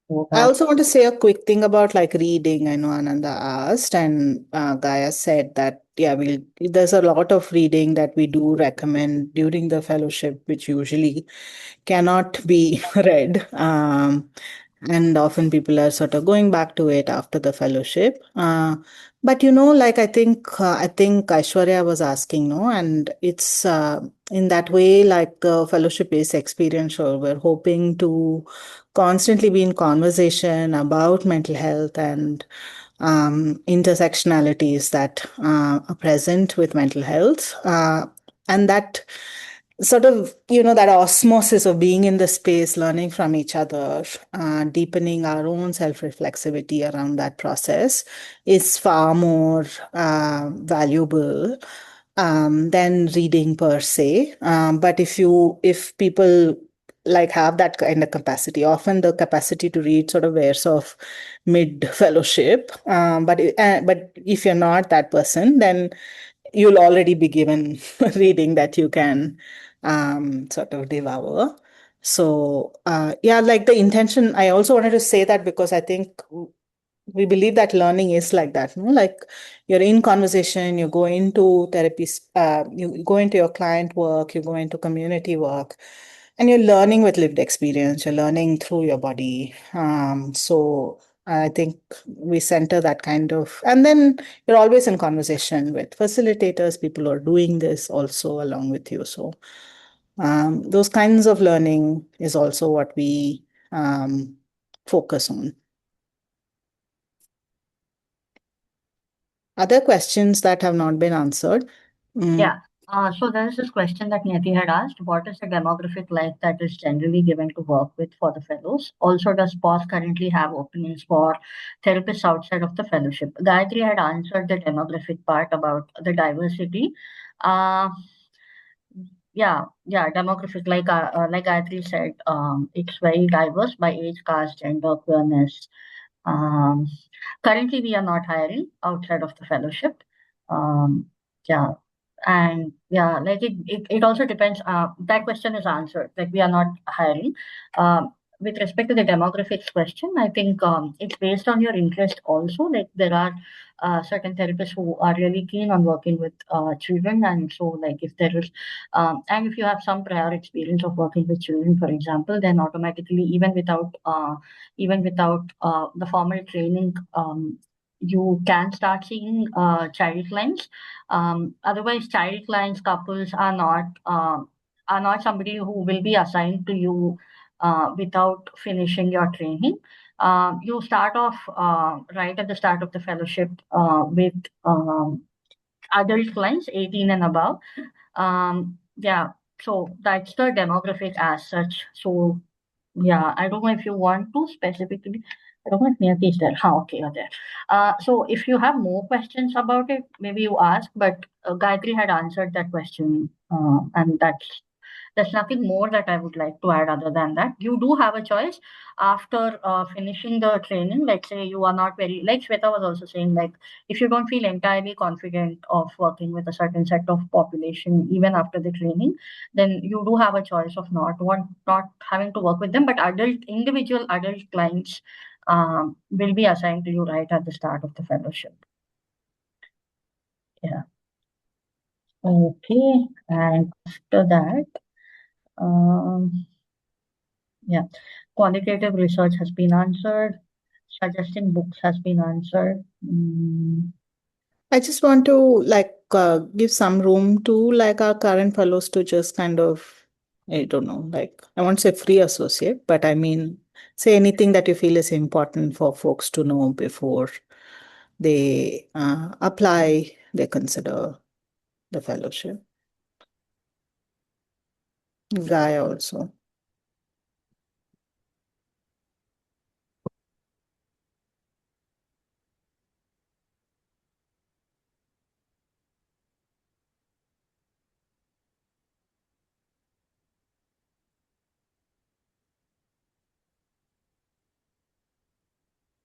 go I back. also want to say a quick thing about like reading. I know Ananda asked, and Gaia said that, yeah, there's a lot of reading that we do recommend during the fellowship, which usually cannot be read. And often people are sort of going back to it after the fellowship. But like I think Aishwarya was asking, no, and it's in that way, like the fellowship is experiential. We're hoping to constantly be in conversation about mental health and intersectionalities that are present with mental health. And that sort of, that osmosis of being in the space, learning from each other, deepening our own self-reflexivity around that process is far more valuable than reading per se. But if people like have that kind of capacity, often the capacity to read sort of wears off mid fellowship. But if you're not that person, then you'll already be given reading that you can sort of devour. So, like the intention, I also wanted to say that because I think we believe that learning is like that, no? Like you're in conversation, you go into therapy, you go into your client work, you go into community work, and you're learning with lived experience, you're learning through your body. So I think we center that kind of, and then you're always in conversation with facilitators, people who are doing this also along with you. So those kinds of learning is also what we focus on. Other questions that have not been answered? Yeah. So there is this question that Niyati had asked: what is the demographic like that is generally given to work with for the fellows? Also, does POS currently have openings for therapists outside of the fellowship? Gayatri had answered the demographic part about the diversity. Uh, yeah, demographic, like Gayatri said, it's very diverse by age, caste, gender, queerness. Um, Currently, we are not hiring outside of the fellowship. Um, yeah, and yeah, like it also depends. That question is answered. Like we are not hiring. With respect to the demographics question, I think it's based on your interest also. Like there are certain therapists who are really keen on working with children, and so like if there is, and if you have some prior experience of working with children, for example, then automatically even without the formal training, you can start seeing child clients. Otherwise, child clients couples are not somebody who will be assigned to you without finishing your training. You start off right at the start of the fellowship with adult clients, 18 and above. Yeah, so that's the demographic as such. So yeah, I don't know if you want to specifically. I don't know if Niyati is there. Okay, you're there. So if you have more questions about it, maybe you ask. But Gayatri had answered that question, and that's nothing more that I would like to add other than that. You do have a choice after finishing the training. Let's say you are not very, like Shweta was also saying, like if you don't feel entirely confident of working with a certain set of population, even after the training, then you do have a choice of not having to work with them. But individual adult clients will be assigned to you right at the start of the fellowship. Yeah. Okay. And after that, yeah, qualitative research has been answered. Suggesting books has been answered. I just want to like give some room to like our current fellows to just kind of, I don't know, like I won't say free associate, but I mean, say anything that you feel is important for folks to know before they apply, they consider the fellowship. Guy also.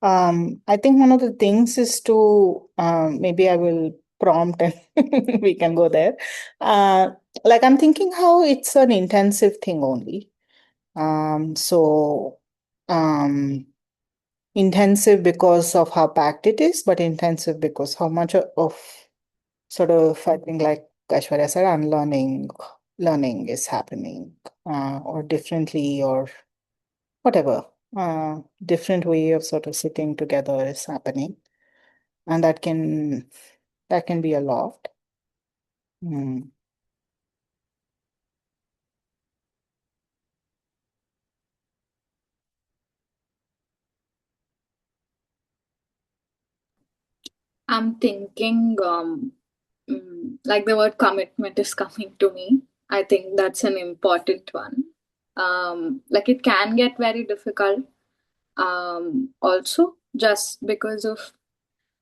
I think one of the things is to maybe I will prompt and we can go there. Like I'm thinking how it's an intensive thing only. So intensive because of how packed it is, but intensive because how much of sort of I think like Aishwarya said, learning is happening, or differently or whatever. Different way of sort of sitting together is happening. And that can be a lot. Mm. I'm thinking, like the word commitment is coming to me. I think that's an important one. Like it can get very difficult. Also, just because of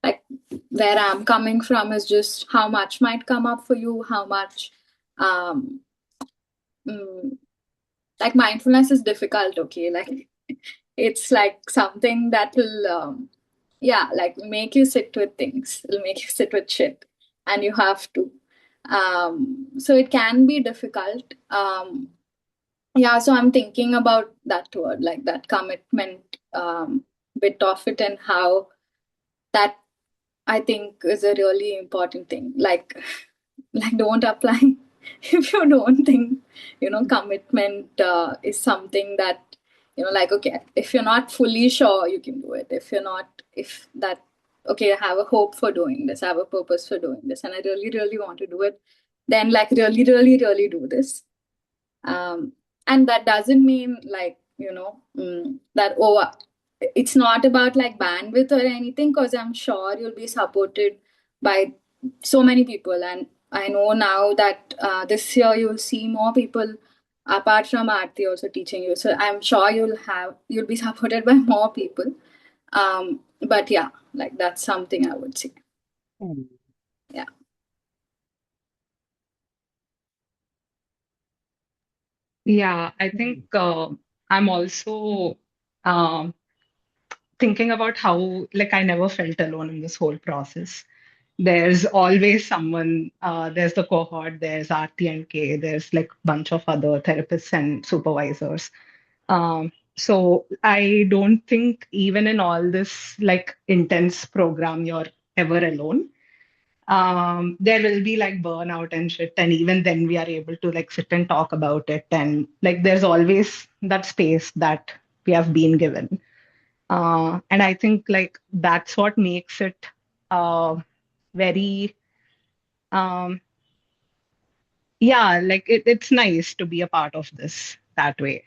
like where I'm coming from is just how much might come up for you, how much, um, like mindfulness is difficult. Okay, like it's like something that will, yeah, like make you sit with things. It'll make you sit with shit, and you have to. So it can be difficult. Yeah, so I'm thinking about that word, like that commitment bit of it, and how that I think is a really important thing. Like don't apply if you don't think commitment is something that like okay, if you're not fully sure you can do it. If that okay, I have a hope for doing this, I have a purpose for doing this, and I really really want to do it, then like really really really do this. And that doesn't mean like that it's not about like bandwidth or anything, because I'm sure you'll be supported by so many people, and I know now that this year you'll see more people apart from Aarti also teaching you. So I'm sure you'll be supported by more people. But yeah, like that's something I would say. Yeah. Yeah, I think I'm also um, thinking about how, like, I never felt alone in this whole process. There's always someone, there's the cohort, there's Aarti and K, there's like a bunch of other therapists and supervisors. So I don't think even in all this like intense program, you're ever alone. There will be like burnout and shit, and even then we are able to like sit and talk about it. And like there's always that space that we have been given. And I think like that's what makes it very um yeah, like it's nice to be a part of this that way.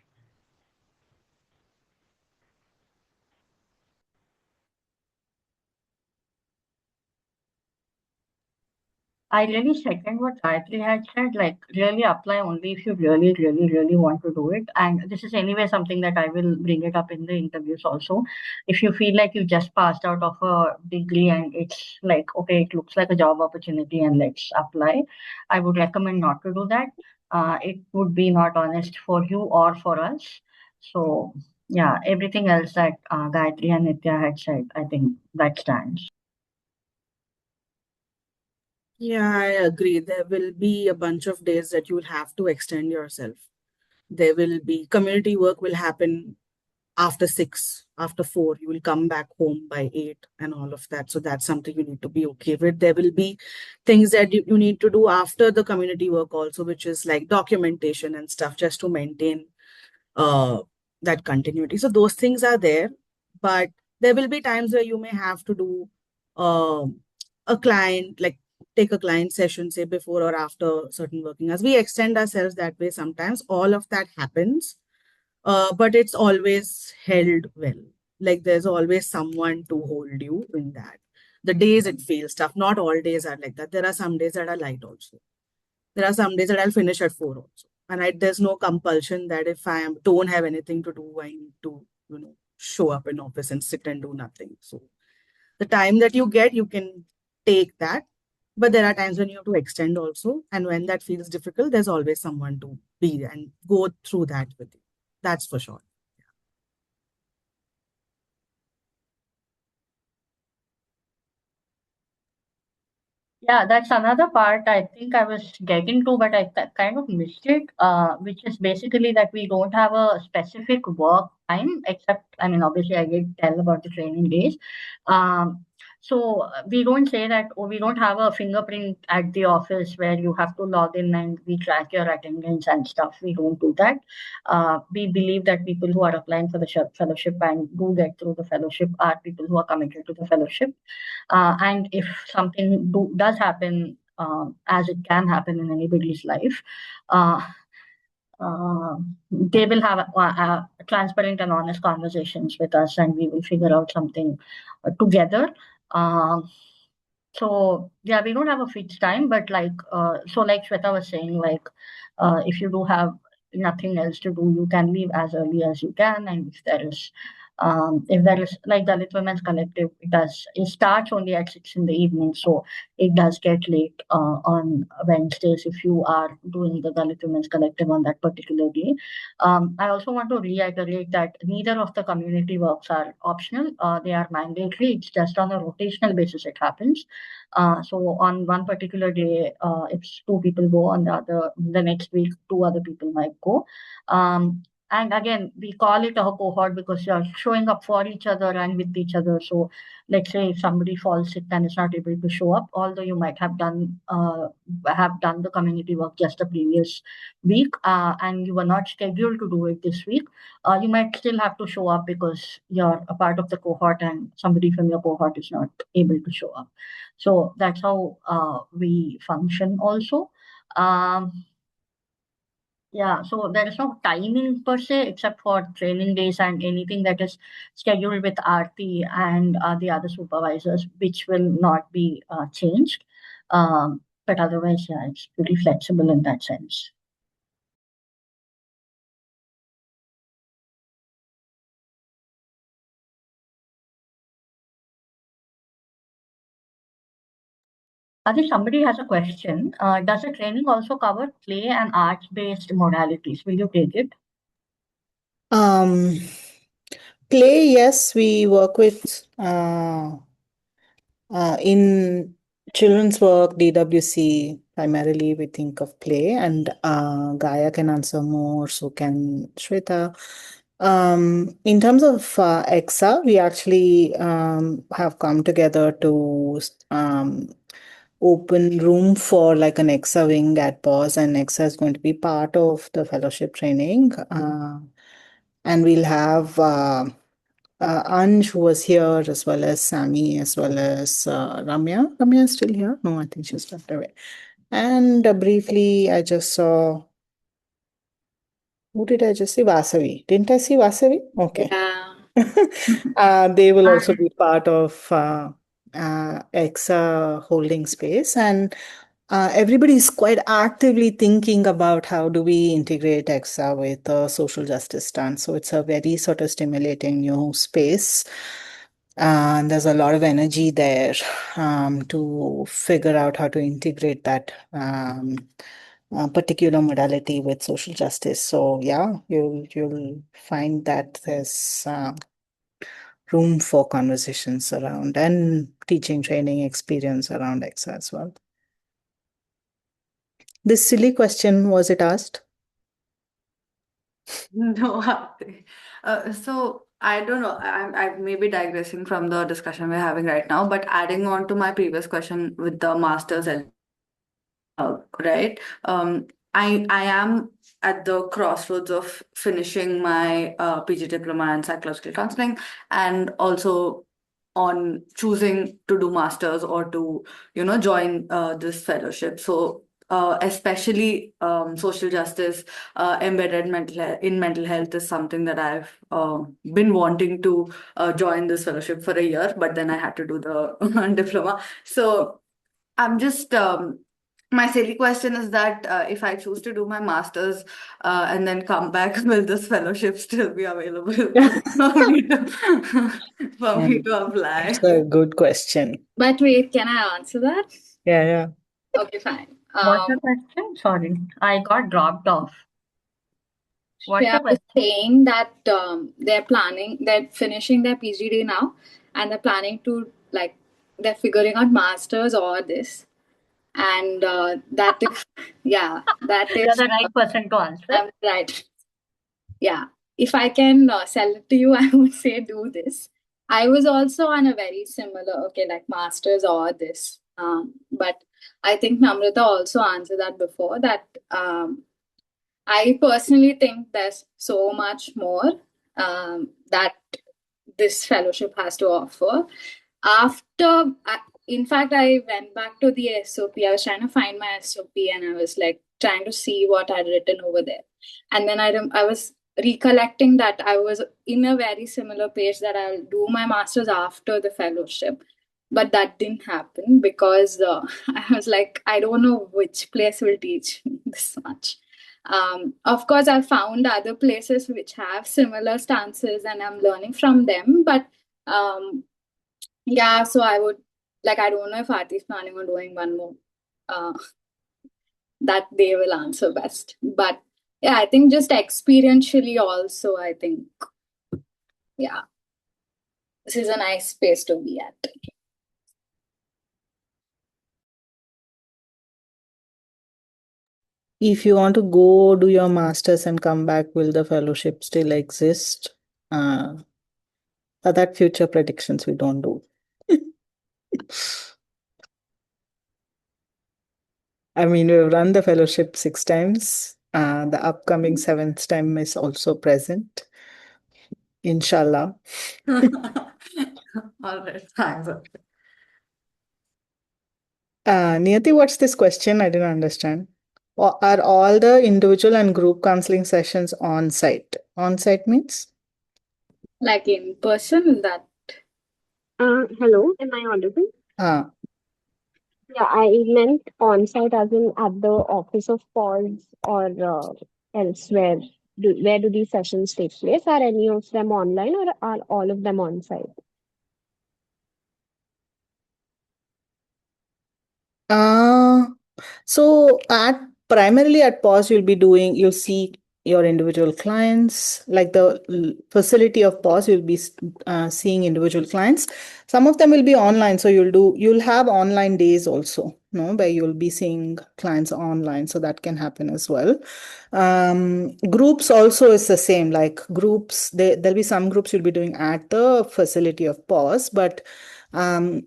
I really second what Gayatri had said. Like, really apply only if you really, really, really want to do it. And this is anyway something that I will bring it up in the interviews also. If you feel like you just passed out of a degree and it's like, okay, it looks like a job opportunity and let's apply, I would recommend not to do that. It would be not honest for you or for us. So, yeah, everything else that Gayatri and Nitya had said, I think that stands. Yeah, I agree. There will be a bunch of days that you will have to extend yourself. There will be community work will happen after 6, after 4. You will come back home by 8 and all of that. So that's something you need to be okay with. There will be things that you need to do after the community work also, which is like documentation and stuff just to maintain uh, that continuity. So those things are there, but there will be times where you may have to do um a client, like take a client session, say before or after certain working hours. We extend ourselves that way sometimes. All of that happens, but it's always held well. Like there's always someone to hold you in that. The days it feels tough, not all days are like that. There are some days that are light also. There are some days that I'll finish at 4 also. And there's no compulsion that if don't have anything to do, I need to, show up in office and sit and do nothing. So the time that you get, you can take that. But there are times when you have to extend also. And when that feels difficult, there's always someone to be and go through that with you. That's for sure. Yeah, that's another part I think I was getting to, but I kind of missed it, which is basically that we don't have a specific work time, except, I mean, obviously, I did tell about the training days. So we don't say that, oh, we don't have a fingerprint at the office where you have to log in and we track your attendance and stuff. We don't do that. We believe that people who are applying for the fellowship and do get through the fellowship are people who are committed to the fellowship. And if something does happen, as it can happen in anybody's life, uh, they will have transparent and honest conversations with us, and we will figure out something together. Um so yeah, we don't have a fixed time, but like so like Shweta was saying, like if you do have nothing else to do, you can leave as early as you can. And if there is like Dalit Women's Collective, it starts only at 6 in the evening, so it does get late on Wednesdays if you are doing the Dalit Women's Collective on that particular day. I also want to reiterate that neither of the community works are optional. They are mandatory. It's just on a rotational basis it happens. So on one particular day, if 2 people go, on the next week, 2 other people might go. And again, we call it a cohort because you're showing up for each other and with each other. So let's say if somebody falls sick and is not able to show up, although you might have done the community work just the previous week, and you were not scheduled to do it this week, you might still have to show up because you're a part of the cohort and somebody from your cohort is not able to show up. So that's how we function also. Um, yeah, so there is no timing per se, except for training days and anything that is scheduled with Aarti and the other supervisors, which will not be changed. Um, But otherwise, yeah, it's pretty flexible in that sense. I think somebody has a question. Does the training also cover play and arts-based modalities? Will you take it? Play, yes, we work with in children's work, DWC, primarily we think of play, and Gaia can answer more, so can Shweta. In terms of EXA, we actually have come together to open room for like an EXA wing at PAWS, and EXA is going to be part of the fellowship training. And we'll have Anj, who was here, as well as Sammy, as well as Ramya. Ramya is still here? No, I think she stepped away. And briefly, I just saw. Who did I just see? Vasavi. Didn't I see Vasavi? Okay. Yeah. They will also be part of EXA holding space, and everybody is quite actively thinking about how do we integrate EXA with the social justice stance. So it's a very sort of stimulating new space. And there's a lot of energy there to figure out how to integrate that particular modality with social justice. So yeah, you'll find that there's room for conversations around and teaching training experience around EXA as well. This silly question, was it asked? No, so I don't know. I may be digressing from the discussion we're having right now, but adding on to my previous question with the masters, right? I am at the crossroads of finishing my PG diploma in psychological counseling, and also on choosing to do masters or to join this fellowship. So especially social justice, embedded in mental health is something that I've been wanting to join this fellowship for a year, but then I had to do the diploma. So I'm just my silly question is that if I choose to do my master's and then come back, will this fellowship still be available for me to apply? It's a good question. But wait, can I answer that? Yeah. Okay, fine. What's the question? Sorry, I got dropped off. What's Yeah, the I was question? saying that they're finishing their PhD now, and they're planning to they're figuring out masters or this, and that is that You're is the right person to answer. right. Yeah, if I can sell it to you, I would say do this. I was also on a very similar, like masters or this, but I think Namrata also answered that before that. I personally think there's so much more that this fellowship has to offer. In fact, I went back to the SOP. I was trying to find my SOP, and I was like trying to see what I'd written over there. And then I was recollecting that I was in a very similar page that I'll do my master's after the fellowship. But that didn't happen because I was like, I don't know which place will teach me this much. Of course, I've found other places which have similar stances and I'm learning from them. But yeah, so I would I don't know if Aarti is planning on doing one more. That they will answer best. But yeah, I think just experientially also, I think, yeah, this is a nice space to be at. If you want to go do your master's and come back, will the fellowship still exist? That future predictions we don't do. I mean, we've run the fellowship 6 times. The upcoming 7th time is also present. Inshallah. All right, thanks. Niyati, what's this question? I didn't understand. Are all the individual and group counseling sessions on site? On site means? Like in person, that. Hello, am I audible? Yeah, I meant on-site as in at the office of Pause or elsewhere. Where do these sessions take place? Are any of them online or are all of them on-site? Uh, so primarily at POS, you'll see your individual clients, like the facility of POS, you'll be seeing individual clients. Some of them will be online, so you'll have online days also, no, where you'll be seeing clients online, so that can happen as well. Groups also is the same, like groups, there'll be some groups you'll be doing at the facility of POS, but um,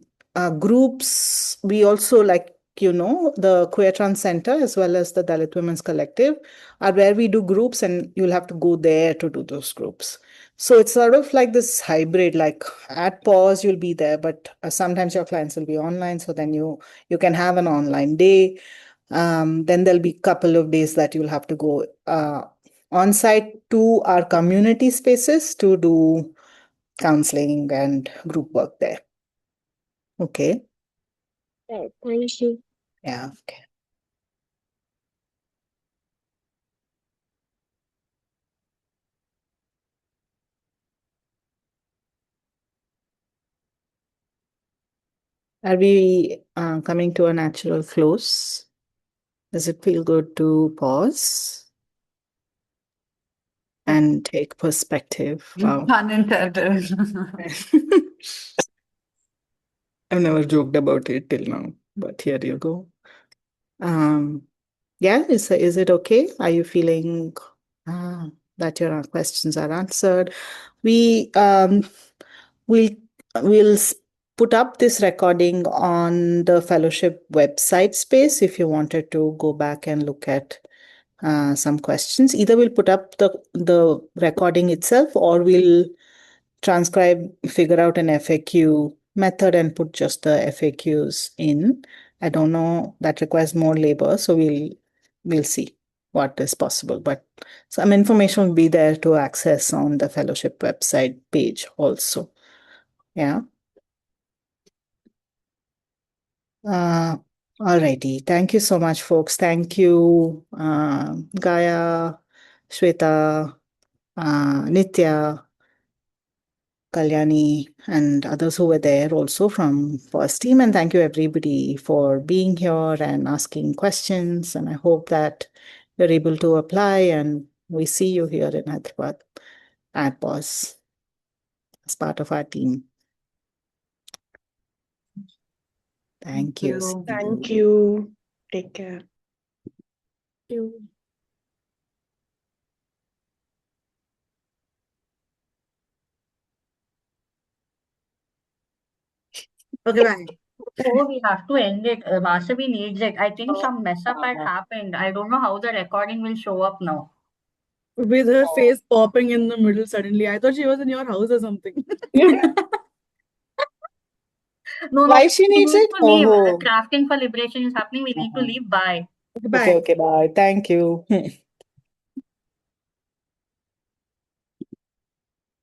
groups, we also like, the Queer Trans Center as well as the Dalit Women's Collective are where we do groups, and you'll have to go there to do those groups. So it's sort of like this hybrid, like at pause, you'll be there, but sometimes your clients will be online. So then you can have an online day. Then there'll be a couple of days that you'll have to go on site to our community spaces to do counseling and group work there. Okay. Right, thank you. Yeah. Okay. Are we coming to a natural close? Does it feel good to pause and take perspective? Wow. Pun intended. I've never joked about it till now, but here you go. Yeah, is it okay? Are you feeling that your questions are answered? We we'll we'll put up this recording on the fellowship website space if you wanted to go back and look at some questions. Either we'll put up the recording itself, or we'll transcribe, figure out an FAQ method and put just the FAQs in. I don't know, that requires more labor, so we'll see what is possible. But some information will be there to access on the fellowship website page also. Yeah. Alrighty. Thank you so much, folks. Thank you, Gaia, Shweta, Nitya, Kalyani, and others who were there also from first team. And thank you everybody for being here and asking questions. And I hope that you're able to apply, and we see you here in Hyderabad at POS as part of our team. Thank you. Thank you. Take care. Okay, bye. Oh, we have to end it. Vasavi needs it. I think some mess up had happened. I don't know how the recording will show up now. With her face popping in the middle suddenly. I thought she was in your house or something. No, Why she we needs need it? to leave. Oh. Crafting for liberation is happening. We need to leave. Bye. Bye. Okay, bye. Thank you.